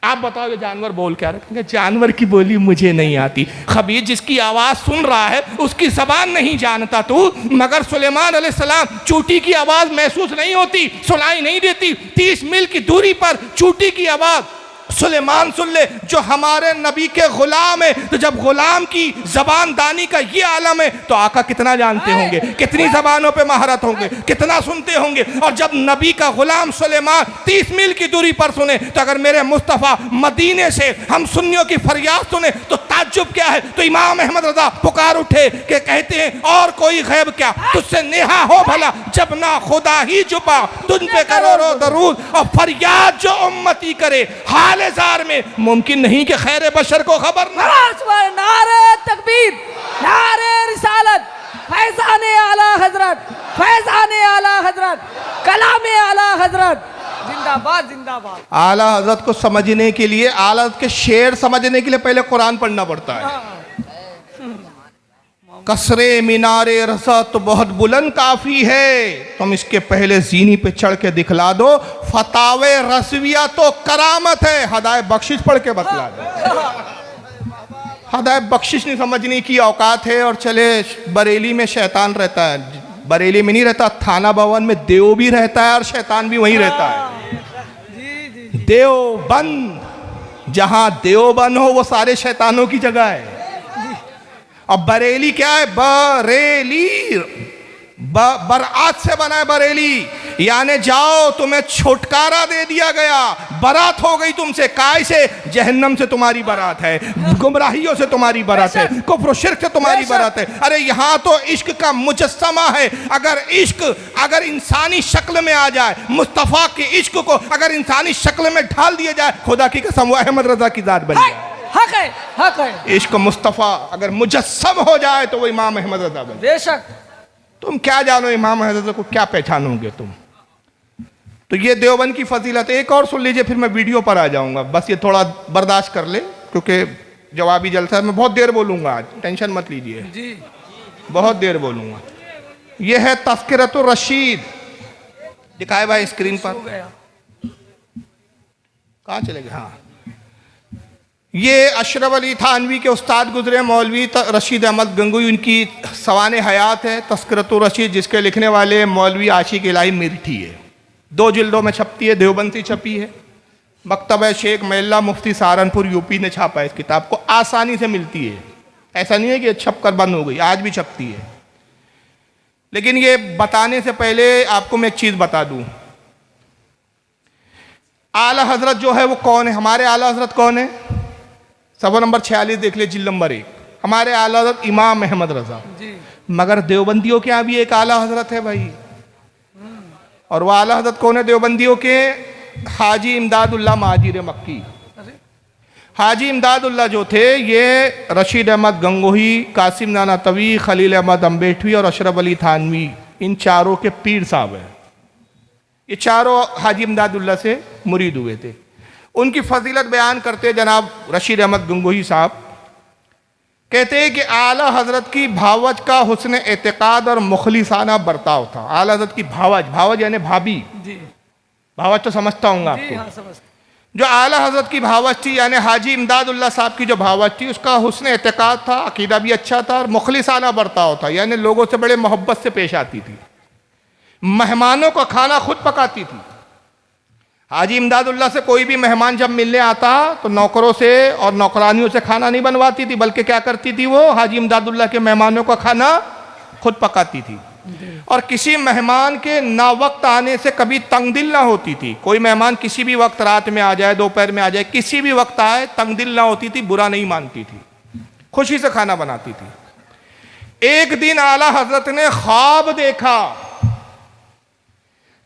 Speaker 1: आप बताओ ये जानवर बोल क्या रहे? जानवर की बोली मुझे नहीं आती। खबीर जिसकी आवाज सुन रहा है उसकी जबान नहीं जानता तू, मगर सुलेमान अलैहिस्सलाम चूंटी की आवाज महसूस नहीं होती, सुनाई नहीं देती। 30 मील की दूरी पर चूंटी की आवाज सुलेमान सुन ले जो हमारे नबी के गुलाम है। तो जब गुलाम की जबान दानी का ये आलम है तो आका कितना जानते होंगे, कितनी जबानों पे महारत होंगे, कितना सुनते होंगे। और जब नबी का गुलाम सुलेमान 30 मील की दूरी पर सुने, तो अगर मेरे मुस्तफ़ा मदीने से हम सुन्नियों की फरियाद सुने तो ताज्जुब क्या है? तो इमाम अहमद रजा पुकार उठे कि कहते हैं और कोई गैब क्या तुझसे नेहा हो भला, जब ना खुदा ही जुबा तुझ पे करोड़ों दरूद, और फरियाद जो उम्मती करे हाल जार में मुमकिन नहीं कि खैर बशर को खबर ना।
Speaker 2: नारे तकबीर, नारे रिसालत, फैज़ाने आला हजरत, फैज़ाने आला हजरत, कलामे आला हजरत, जिंदाबाद जिंदाबाद।
Speaker 1: आला हजरत को समझने के लिए, आला हजरत के शेर समझने के लिए पहले कुरान पढ़ना पड़ता है। कसरे मीनारे रसत बहुत बुलंद काफी है, तुम इसके पहले जीनी पे चढ़ के दिखला दो। फतावे रसविया तो करामत है, हदायत बख्शिश पढ़ के बतला दो। हदायत बख्शिश नहीं समझने की औकात है। और चले बरेली में शैतान रहता है, बरेली में नहीं रहता, थाना भवन में देव भी रहता है और शैतान भी वहीं रहता है। देवबंद, जहां देवबंद हो वो सारे शैतानों की जगह है। अब बरेली क्या है? बरेली बरात से बना है बरेली, यानी जाओ तुम्हें छुटकारा दे दिया गया, बरात हो गई तुमसे। काय से? जहन्नम से तुम्हारी बरात है, गुमराहियों से तुम्हारी बरात है, कुफ्र शिर्क से तुम्हारी बरात है। अरे यहाँ तो इश्क का मुजस्समा है। अगर इश्क अगर इंसानी शक्ल में आ जाए, मुस्तफ़ा के इश्क को अगर इंसानी शक्ल में ढाल दिया जाए, खुदा की कसम वो अहमद रजा की जात बन जाए।
Speaker 2: हक है, हक है।
Speaker 1: इश्क मुस्तफ़ा अगर मुजस्सम हो जाए तो वो इमाम अहमद रजा बन।
Speaker 2: बेशक।
Speaker 1: तुम क्या जानो इमाम अहमद को, क्या पहचानोगे तुम? तो ये देवबंद की फजीलत। एक और सुन लीजिए, फिर मैं वीडियो पर आ जाऊंगा। बस ये थोड़ा बर्दाश्त कर ले, क्योंकि जवाबी जलसा मैं बहुत देर बोलूंगा आज, टेंशन मत लीजिए
Speaker 2: जी,
Speaker 1: बहुत देर बोलूंगा। ये है तस्किरतुर रशीद, दिखाए भाई स्क्रीन पर। कहाँ चले गए? हाँ, ये अशरफ अली थानवी के उस्ताद गुजरे मौलवी रशीद अहमद गंगोई, उनकी सवाने हयात है तस्किरतुर रशीद, जिसके लिखने वाले मौलवी आशिक इलाही मिर्ठी है। 2 जिल्दों में छपती है, देवबंद से छपी है। मकतब शेख मैल्ला मुफ्ती सहारनपुर यूपी ने छापा है। इस किताब को आसानी से मिलती है, ऐसा नहीं है कि छप कर बंद हो गई, आज भी छपती है। लेकिन ये बताने से पहले आपको मैं एक चीज़ बता दूं। आला हजरत जो है वो कौन है? हमारे आला हजरत कौन है? सफ़ा नंबर 46 देख ले, जिल्द नंबर 1। हमारे आला हजरत इमाम अहमद रजा जी। मगर देवबंदियों के यहाँ भी एक आला हजरत है भाई। और वह आला हजरत कौन है देवबंदियों के? हाजी इमदादुल्लाह महाजिर मक्की। हाजी इमदादुल्लाह जो थे, ये रशीद अहमद गंगोही, कासिम नाना तवी, खलील अहमद अम्बेठवी और अशरफ अली थानवी, इन चारों के पीर साहब हैं। ये चारों हाजी इमदादुल्लाह से मुरीद हुए थे। उनकी फजीलत बयान करते जनाब रशीद अहमद गंगोही साहब कहते हैं कि आला हजरत की भावज का हुस्न एतकाद और मुखलिसाना बर्ताव था। आला हजरत की भावज, भावज यानी भाभी जी, भावज तो समझता हूँ आपको। हाँ, जो आला हजरत की भावज थी यानी हाजी इमदादुल्लाह साहब की जो भावज थी, उसका हुस्न एतकाद था, अकीदा भी अच्छा था और मुखलिसाना बर्ताव था, यानी लोगों से बड़े मोहब्बत से पेश आती थी। मेहमानों का खाना खुद पकाती थी। हाजी इमदादुल्लाह से कोई भी मेहमान जब मिलने आता तो नौकरों से और नौकरानियों से खाना नहीं बनवाती थी, बल्कि क्या करती थी वो? हाजी इमदादुल्लाह के मेहमानों का खाना खुद पकाती थी। और किसी मेहमान के ना वक्त आने से कभी तंग दिल ना होती थी। कोई मेहमान किसी भी वक्त, रात में आ जाए, दोपहर में आ जाए, किसी भी वक्त आए, तंग दिल ना होती थी, बुरा नहीं मानती थी, खुशी से खाना बनाती थी। एक दिन आला हजरत ने ख्वाब देखा।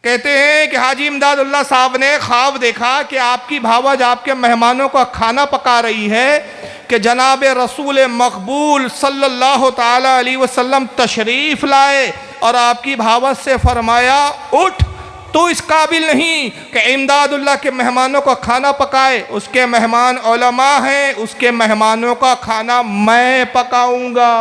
Speaker 1: कहते हैं कि हाजी इमदादुल्लाह साहब ने ख्वाब देखा कि आपकी भावज आपके मेहमानों का खाना पका रही है कि जनाब रसूल मकबूल सल्लल्लाहु ताला अलैहि वसल्लम तशरीफ़ लाए और आपकी भावज से फरमाया, उठ, तो इस काबिल नहीं कि इमदादुल्लाह के मेहमानों का खाना पकाए। उसके मेहमान उलमा हैं, उसके मेहमानों का खाना मैं पकाऊंगा।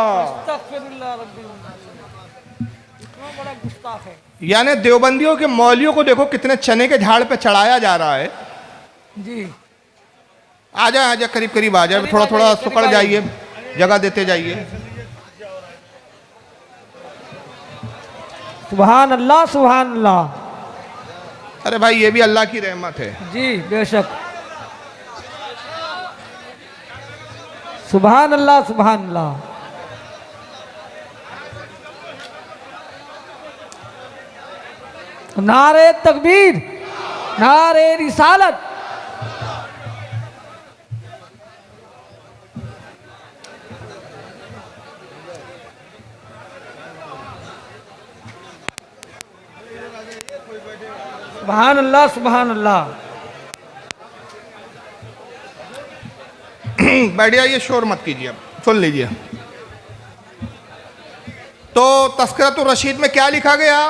Speaker 1: यानी देवबंदियों के मौलियों को देखो कितने चने के झाड़ पे चढ़ाया जा रहा है जी। आजा आजा, करीब करीब आ जाए, थोड़ा थोड़ा सुकड़ जाइए, जगह देते जाइए।
Speaker 2: सुभान अल्लाह, सुभान अल्लाह।
Speaker 1: अरे भाई ये भी अल्लाह की रहमत है
Speaker 2: जी, बेशक। सुभान अल्लाह, सुभान अल्लाह। नारे तकबीर, नारे रिसालत। सुभान अल्लाह, सुभान अल्लाह।
Speaker 1: बैठ जाइए, शोर मत कीजिए, अब सुन लीजिए। तो तस्किरतुर रशीद में क्या लिखा गया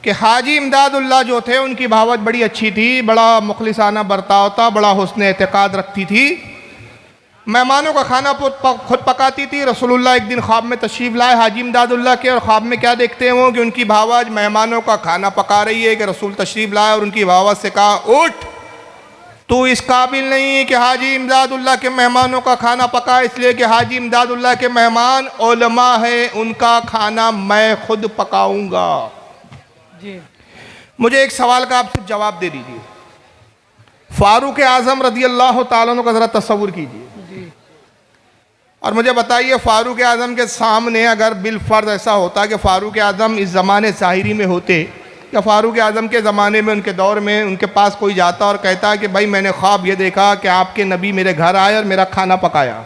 Speaker 1: कि हाजी इमदादुल्लाह जो थे उनकी भावत बड़ी अच्छी थी, बड़ा मुखलिसाना बर्ताव था, बड़ा हुस्न एतकाद रखती थी, मेहमानों का खाना खुद पकाती थी। रसूलुल्लाह एक दिन ख्वाब में तशरीफ़ लाए हाजी इमदादुल्लाह के, और ख्वाब में क्या देखते हैं वो कि उनकी भावत मेहमानों का खाना पका रही है कि रसूल तशरीफ़ लाए, और उनकी भावत से कहा, उठ, तू इस काबिल नहीं कि हाजी इमदादुल्लाह के मेहमानों का खाना पका, इसलिए कि हाजी इमदादुल्लाह के मेहमान उलमा है, उनका खाना मैं खुद पकाऊंगा।
Speaker 2: जी।
Speaker 1: मुझे एक सवाल का आप सिर्फ जवाब दे दीजिए। फारूक आज़म रज़ी अल्लाह तआला अन्हु का ज़रा तस्वुर कीजिए और मुझे बताइए, फारूक आज़म के सामने अगर बिलफर्ज ऐसा होता कि फारूक आज़म इस ज़माने ज़ाहिरी में होते, या फारूक आज़म के ज़माने में उनके दौर में उनके पास कोई जाता और कहता कि भाई मैंने ख्वाब ये देखा कि आपके नबी मेरे घर आए और मेरा खाना पकाया,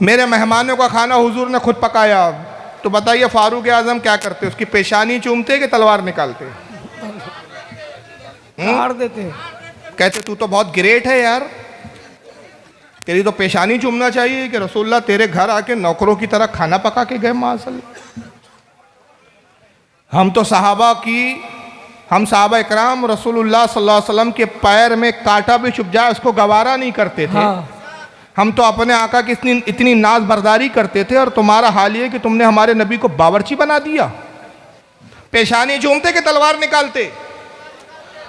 Speaker 1: मेरे मेहमानों का खाना हुजूर ने खुद पकाया, तो बताइए फारूक आज़म क्या करते? उसकी पेशानी चूमते कि तलवार निकालते?
Speaker 2: मार देते।
Speaker 1: कहते तू तो बहुत ग्रेट है यार, तेरी तो पेशानी चूमना चाहिए कि रसूलुल्लाह तेरे घर आके नौकरों की तरह खाना पका के गए माशाअल्लाह। हम साहबा इकराम रसूलुल्लाह सल्लल्लाहु अलैहि वसल्लम के पैर में कांटा भी चुभ जाए उसको गवारा नहीं करते थे।
Speaker 2: हाँ।
Speaker 1: हम तो अपने आका की इतनी नाज बर्दारी करते थे, और तुम्हारा हाल ये कि तुमने हमारे नबी को बावर्ची बना दिया। पेशानी चूमते कि तलवार निकालते?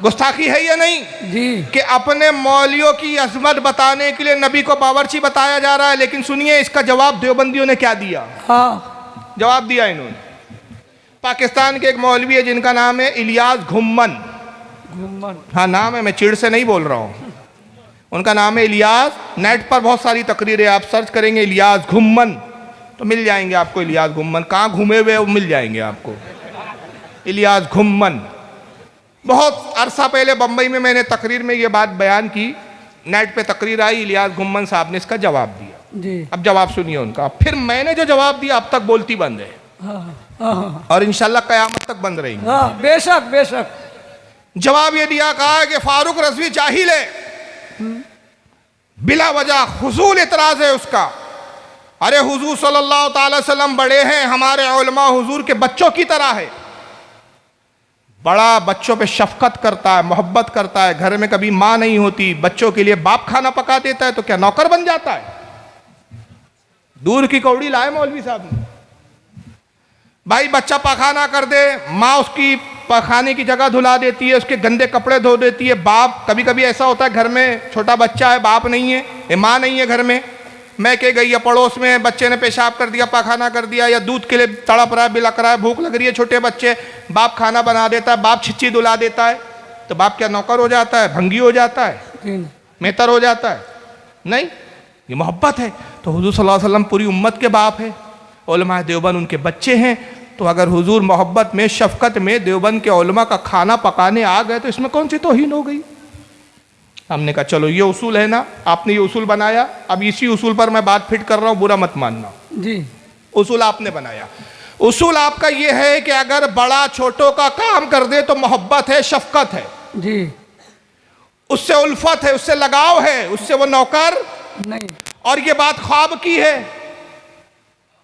Speaker 1: गुस्ताखी है या नहीं
Speaker 2: जी
Speaker 1: कि अपने मौलियों की अजमत बताने के लिए नबी को बावर्ची बताया जा रहा है? लेकिन सुनिए इसका जवाब देवबंदियों ने क्या दिया।
Speaker 2: हाँ।
Speaker 1: जवाब दिया इन्होंने। पाकिस्तान के एक मौलवी है जिनका नाम है इलियास घुम्मन। हाँ नाम है, मैं चिढ़ से नहीं बोल रहा हूँ, उनका नाम है इलियास। नेट पर बहुत सारी तकरीरें आप सर्च करेंगे इलियास घुम्मन तो मिल जाएंगे आपको। इलियास घुम्मन कहाँ घूमे हुए वो मिल जाएंगे आपको। इलियास घुम्मन, बहुत अरसा पहले बम्बई में मैंने तकरीर में ये बात बयान की, नेट पे तकरीर आई, इलियास घुम्मन साहब ने इसका जवाब दिया
Speaker 2: जी।
Speaker 1: अब जवाब सुनिए उनका। फिर मैंने जो जवाब दिया अब तक बोलती बंद है,
Speaker 2: हाँ।
Speaker 1: और इंशाल्लाह क़यामत तक बंद रहेंगी।
Speaker 2: हाँ, बेशक बेशक।
Speaker 1: जवाब ये दिया, कहा कि फारूक रज़वी जाहिल है, बिला वजह हुजूल इतराज है उसका। अरे हुजूर सल्लल्लाहु अलैहि वसल्लम बड़े हैं, हमारे उलमा हुजूर के बच्चों की तरह है, बड़ा बच्चों पे शफकत करता है, मोहब्बत करता है। घर में कभी माँ नहीं होती, बच्चों के लिए बाप खाना पका देता है, तो क्या नौकर बन जाता है? दूर की कौड़ी लाए मौलवी साहब ने। भाई बच्चा पखाना कर दे, माँ उसकी पखाने की जगह धुला देती है, उसके गंदे कपड़े धो देती है। बाप, कभी कभी ऐसा होता है घर में छोटा बच्चा है, बाप नहीं है, माँ नहीं है घर में, मैं के गई या पड़ोस में बच्चे ने पेशाब कर दिया, पखाना कर दिया, या दूध के लिए तड़प रहा है, बिलक रहा है, भूख लग रही है, छोटे बच्चे, बाप खाना बना देता है, बाप छिच्ची धुला देता है, तो बाप क्या नौकर हो जाता है, भंगी हो जाता है, मेहतर हो जाता है? नहीं, ये मोहब्बत है। तो हुजूर सल्लल्लाहु अलैहि वसल्लम पूरी उम्मत के बाप है, उलमा देवबंद उनके बच्चे हैं। तो अगर हुजूर मोहब्बत में, शफकत में देवबंद के उलमा का खाना पकाने आ गए तो इसमें कौन सी तौहीन हो गई? हमने कहा चलो ये उसूल है ना, आपने ये उसूल बनाया, अब इसी उसूल पर मैं बात फिट कर रहा हूँ, बुरा मत मानना
Speaker 2: जी।
Speaker 1: उसूल आपने बनाया। उसूल आपका ये है कि अगर बड़ा छोटों का काम कर दे तो मोहब्बत है, शफकत है
Speaker 2: जी,
Speaker 1: उससे उल्फत है, उससे लगाव है, उससे वो नौकर
Speaker 2: नहीं।
Speaker 1: और ये बात ख्वाब की है,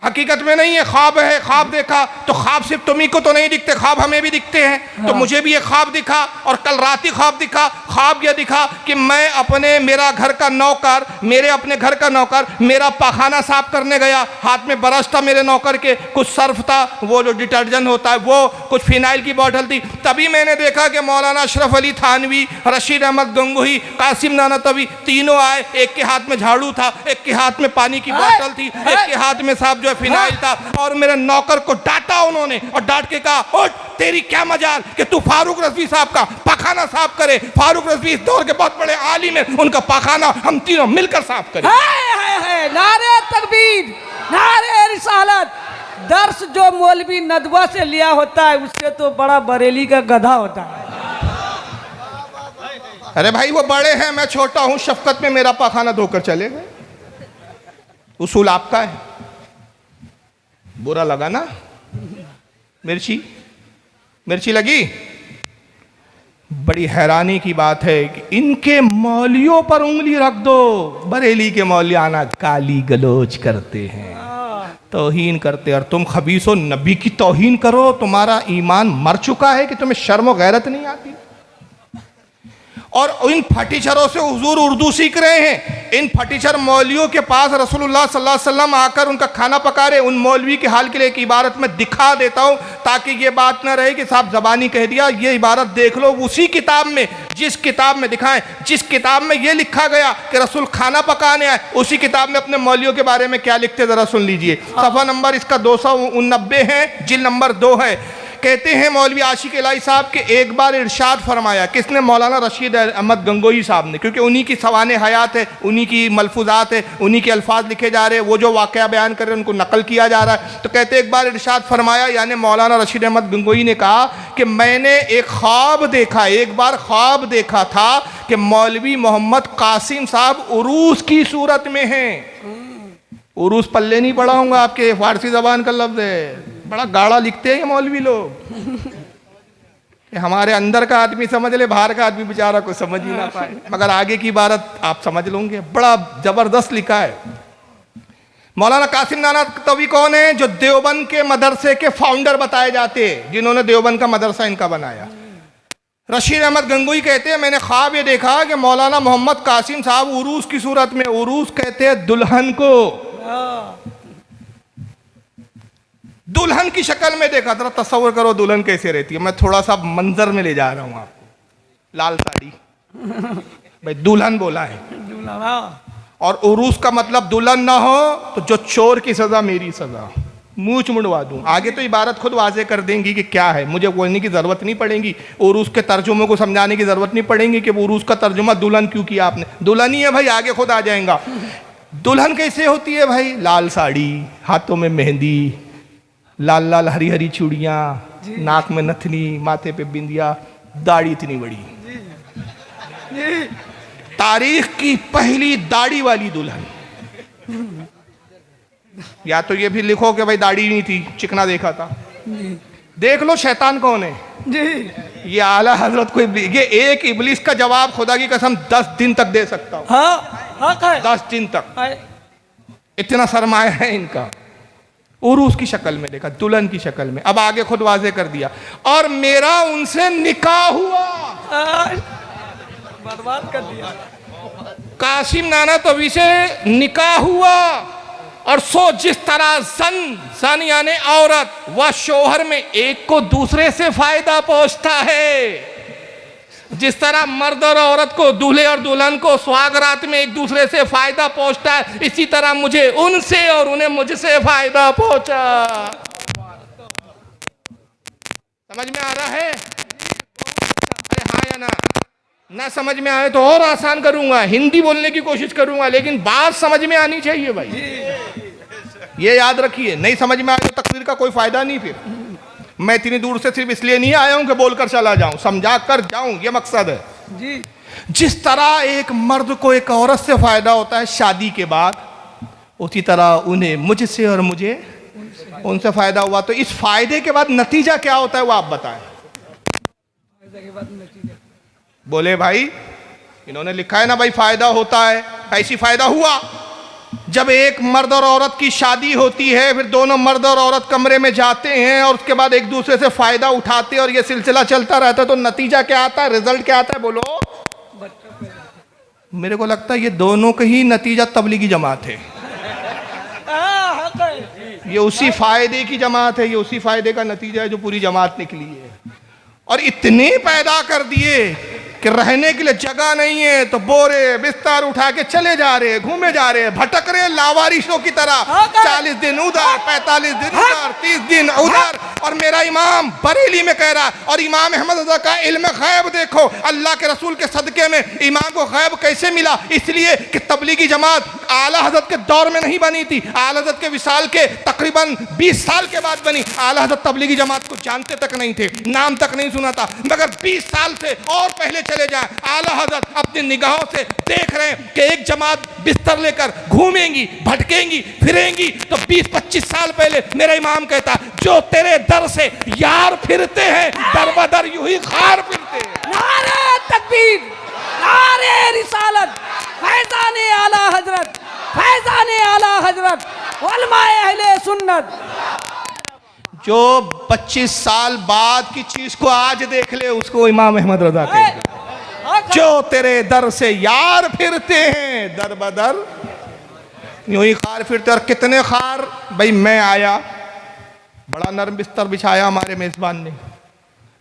Speaker 1: हकीकत में नहीं है, ख्वाब है। ख्वाब देखा तो ख्वाब सिर्फ तुम्ही को तो नहीं दिखते, ख्वाब हमें भी दिखते हैं। हाँ। तो मुझे भी ये ख्वाब दिखा, और कल रात ही ख्वाब दिखा। ख्वाब ये दिखा कि मैं अपने, मेरा घर का नौकर, मेरे अपने घर का नौकर मेरा पखाना साफ करने गया, हाथ में ब्रश था मेरे नौकर के, कुछ सर्फ था, वो जो डिटर्जेंट होता है वो, कुछ फिनाइल की बोतल थी। तभी मैंने देखा कि मौलाना अशरफ अली थानवी, रशीद अहमद गंगोही, कासिम नानतवी तीनों आए। एक के हाथ में झाड़ू था, एक के हाथ में पानी की बोतल थी, एक के हाथ में साहब जो फिनाइल था, और मेरे नौकर को डांटा उन्होंने, और डांट के कहा, उठ, तेरी क्या मजाल कि तू फारूक रज़वी साहब का पखाना साफ करे। फारूक रज़वी इस दौर के बहुत बड़े आलिम हैं, उनका पखाना हम तीनों मिलकर साफ करें।
Speaker 2: नारे तकबीर, नारे रिसालत। दर्स जो मौलवी नदवा से लिया होता है उससे तो बड़ा बरेली का गधा होता है।
Speaker 1: अरे भाई वो बड़े हैं, मैं छोटा हूं, शफकत में मेरा पखाना धोकर चले गए। उसूल आपका है। बुरा लगा ना? मिर्ची लगी? बड़ी हैरानी की बात है कि इनके मौलियों पर उंगली रख दो, बरेली के मौलियाना गाली गलोच करते हैं। तौहीन करते, और तुम खबीसो नबी की तौहीन करो, तुम्हारा ईमान मर चुका है कि तुम्हें शर्म व गैरत नहीं आती। और इन फटीचरों से हुजूर उर्दू सीख रहे हैं। इन फटीचर मौलवियों के पास रसूलुल्लाह सल्लल्लाहु अलैहि वसल्लम आकर उनका खाना पका रहे। उन मौलवी के हाल के लिए एक इबारत में दिखा देता हूँ ताकि ये बात ना रहे कि साहब ज़बानी कह दिया। ये इबारत देख लो उसी किताब में, जिस किताब में दिखाएं, जिस किताब में ये लिखा गया कि रसूल खाना पकाने आए, उसी किताब में अपने मौलवियों के बारे में क्या लिखते ज़रा सुन लीजिए। सफ़ा नंबर इसका 289 है, जिल्द नंबर 2 है। कहते हैं मौलवी आशिक इलाही साहब के एक बार इरशाद फरमाया, किसने? मौलाना रशीद अहमद गंगोही साहब ने, क्योंकि उन्हीं की सवाने हयात है, उन्हीं की मलफूजात है, उन्हीं के अल्फाज लिखे जा रहे हैं, वो जो वाक़या बयान कर रहे हैं उनको नकल किया जा रहा है। तो कहते एक बार इरशाद फरमाया, यानी मौलाना रशीद अहमद गंगोही ने कहा कि मैंने एक ख्वाब देखा, एक बार ख्वाब देखा था कि मौलवी मोहम्मद कासिम साहब उरूस की सूरत में हैं। उरूस पल्ले नहीं पढ़ाऊंगा, आपके फारसी ज़बान का लफ्ज़ है, बड़ा गाढ़ा लिखते हैं ये मौलवी लोग। हमारे अंदर का आदमी समझ ले, बाहर का आदमी बेचारा कोई समझ ही ना पाए, मगर आगे की इबारत आप समझ लोगे, बड़ा जबरदस्त लिखा है। मौलाना कासिम नानातवी कौन है? जो देवबंद के मदरसे के फाउंडर बताए जाते हैं, जिन्होंने देवबंद का मदरसा इनका बनाया। रशीद अहमद गंगोही कहते हैं मैंने ख्वाब ये देखा कि मौलाना मोहम्मद कासिम साहब उरूस की सूरत में, उरूस कहते हैं दुल्हन को, दुल्हन की शक्ल में देखा। जरा तस्वर करो दुल्हन कैसे रहती है। मैं थोड़ा सा मंजर में ले जा रहा हूं आपको। लाल साड़ी भाई दुल्हन बोला है, और उरूस का मतलब दुल्हन ना हो तो जो चोर की सजा मेरी सजा, मुंह मुड़वा दूं। आगे तो इबारत खुद वाजे कर देंगी कि क्या है, मुझे बोलने की जरूरत नहीं पड़ेगी, उरूस के तर्जुमे को समझाने की जरूरत नहीं पड़ेगी कि उरूस का तर्जुमा दुल्हन क्यों किया आपने। दुल्हन ही है भाई, आगे खुद आ जाएगा। दुल्हन कैसे होती है भाई? लाल साड़ी, हाथों में मेहंदी, लाल लाल हरी हरी चूड़ियाँ, नाक में नथनी, माथे पे बिंदिया, दाढ़ी इतनी बड़ी, तारीख की पहली दाढ़ी वाली दुल्हन। या तो ये भी लिखो कि भाई दाढ़ी नहीं थी, चिकना देखा था। देख लो शैतान कौन है जी। ये आला हजरत को, ये एक इबलीस का जवाब खुदा की कसम 10 दिन तक दे सकता हूं। हाँ, 10 दिन तक, इतना सरमाया है इनका। उरूस की शक्ल में देखा, दुल्हन की शक्ल में। अब आगे खुद वाजे कर दिया, और मेरा उनसे निकाह हुआ। बर्बाद कर दिया। कासिम नानातवी से निकाह हुआ, और सो जिस तरह सन यानी औरत व शोहर में एक को दूसरे से फायदा पहुंचता है, जिस तरह मर्द और औरत को, दूल्हे और दुल्हन को सुहागरात में एक दूसरे से फायदा पहुंचता है, इसी तरह मुझे उनसे और उन्हें मुझसे फायदा पहुंचा। समझ में आ रहा है? अरे हाँ या ना समझ में आए तो और आसान करूंगा, हिंदी बोलने की कोशिश करूंगा, लेकिन बात समझ में आनी चाहिए भाई। ये याद रखिए, नहीं समझ में आए तो तकरीर का कोई फायदा नहीं। फिर मैं इतनी दूर से सिर्फ इसलिए नहीं आया हूं कि बोलकर चला जाऊं, समझा कर जाऊं, ये मकसद है जी। जिस तरह एक मर्द को एक औरत से फायदा होता है शादी के बाद, उसी तरह उन्हें मुझसे और मुझे उनसे फायदा हुआ। तो इस फायदे के बाद नतीजा क्या होता है वो आप बताएं। बोले भाई, इन्होंने लिखा है ना भाई फायदा होता है, ऐसी फायदा हुआ जब एक मर्द और औरत की शादी होती है, फिर दोनों मर्द और औरत कमरे में जाते हैं और उसके बाद एक दूसरे से फायदा उठाते हैं, और ये सिलसिला चलता रहता है। तो नतीजा क्या आता है, रिजल्ट क्या आता है? बोलो। मेरे को लगता है ये दोनों का ही नतीजा तबलीगी जमात है। ये उसी फायदे की जमात है, ये उसी फायदे का नतीजा है जो पूरी जमात निकली है। और इतने पैदा कर दिए कि रहने के लिए जगह नहीं है, तो बोरे बिस्तर उठा के चले जा रहे, घूमे जा रहे, भटक रहे लावारिशों की तरह। 40 दिन उधर, 45 दिन उधर, 30 दिन उधर। और मेरा इमाम बरेली में कह रहा, और इमाम अहमद रज़ा का इल्म गैब देखो, अल्लाह के रसूल के सदके में इमाम को गैब कैसे मिला? इसलिए कि तबलीगी जमात आला हज़रत के दौर में नहीं बनी थी, आला हज़रत के विसाल के तकरीबन 20 साल के बाद बनी। आला हज़रत तबलीगी जमात को जानते तक नहीं थे, नाम तक नहीं सुना था, मगर 20 साल से और पहले चले जाए, आला हज़रत अपनी निगाहों से देख रहे हैं कि एक जमात बिस्तर लेकर घूमेंगी, भटकेंगी, फिरेंगी। तो 20-25 साल पहले मेरा इमाम कहता, जो तेरे दर से यार फिरते हैं, दर बदर यूं ही खार फिरते हैं।
Speaker 2: नारे तकबीर, नारे रिसालत, फैज़ाने आला हजरत, फैज़ाने आला हजरत, उलमाए अहले सुन्नत। जन्नत।
Speaker 1: जो 25 साल बाद की चीज को आज देख ले उसको इमाम अहमद रजा कहते हैं। जो तेरे दर से यार फिरते हैं दर बदर, यूं ही खार फिरते। और कितने खार भाई, मैं आया, बड़ा नरम बिस्तर बिछाया हमारे मेजबान ने,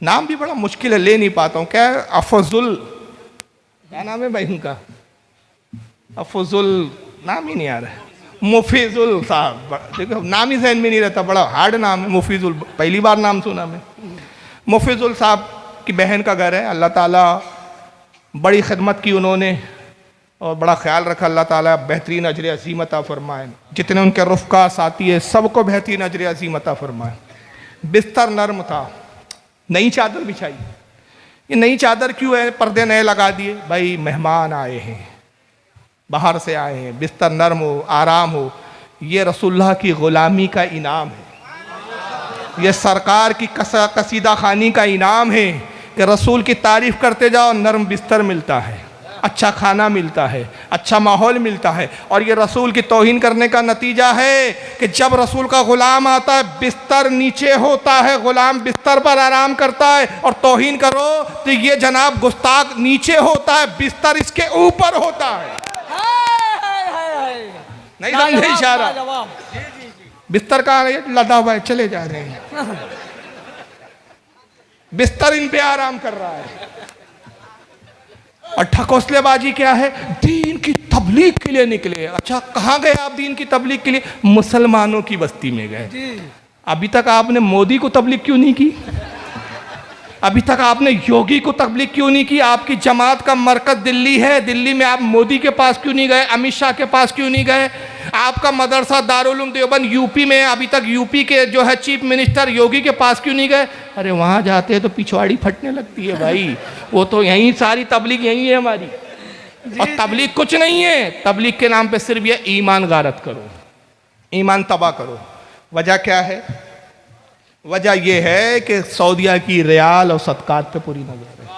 Speaker 1: नाम भी बड़ा मुश्किल है, ले नहीं पाता हूँ, क्या है, अफजुल, क्या नाम है भाई उनका, अफजुल, नाम ही नहीं आ रहा है, मुफीजुल साहब, देखो नाम ही जहन में नहीं रहता, बड़ा हार्ड नाम है मुफीजुल, पहली बार नाम सुना मैं। मुफीजुल साहब की बहन का घर है, अल्लाह ताला बड़ी खिदमत की उन्होंने और बड़ा ख्याल रखा, अल्लाह ताला बेहतरीन अजर अज़ीम अता फरमाए। जितने उनके रुफ़का साथी है सबको बेहतरीन अजर अज़ीम अता फरमाए। बिस्तर नर्म था, नई चादर बिछाई। ये नई चादर क्यों है, पर्दे नए लगा दिए, भाई मेहमान आए हैं, बाहर से आए हैं, बिस्तर नर्म हो, आराम हो। ये रसूलुल्लाह की ग़ुलामी का इनाम है, ये सरकार की कसीदा खानी का इनाम है कि रसूल की तारीफ़ करते जाओ, नर्म बिस्तर मिलता है, अच्छा खाना मिलता है, अच्छा माहौल मिलता है। और ये रसूल की तौहीन करने का नतीजा है कि जब रसूल का ग़ुलाम आता है बिस्तर नीचे होता है, ग़ुलाम बिस्तर पर आराम करता है, और तौहीन करो तो ये जनाब गुस्ताख नीचे होता है, बिस्तर इसके ऊपर होता है। नहीं समझे इशारा, बिस्तर का लदा हुआ है, चले जा रहे हैं, बिस्तर इन पे आराम कर रहा है। और ठकोसलेबाजी क्या है, दीन की तबलीग के लिए निकले। अच्छा कहाँ गए आप दीन की तबलीग के लिए, मुसलमानों की बस्ती में गए। अभी तक आपने मोदी को तबलीग क्यों नहीं की, अभी तक आपने योगी को तबलीग क्यों नहीं की। आपकी जमात का मरकज दिल्ली है, दिल्ली में आप मोदी के पास क्यों नहीं गए, अमित शाह के पास क्यों नहीं गए। आपका मदरसा दारुल उलूम देवबंद यूपी में, अभी तक यूपी के जो है चीफ मिनिस्टर योगी के पास क्यों नहीं गए। अरे वहाँ जाते हैं तो पिछवाड़ी फटने लगती है भाई, वो तो यहीं सारी तबलीग यहीं है हमारी। और तबलीग कुछ नहीं है, तबलीग के नाम पे सिर्फ ये ईमान गारत करो, ईमान तबाह करो। वजह क्या है, वजह यह है कि सऊदिया की रियाल और सदकात पे पूरी नजर है।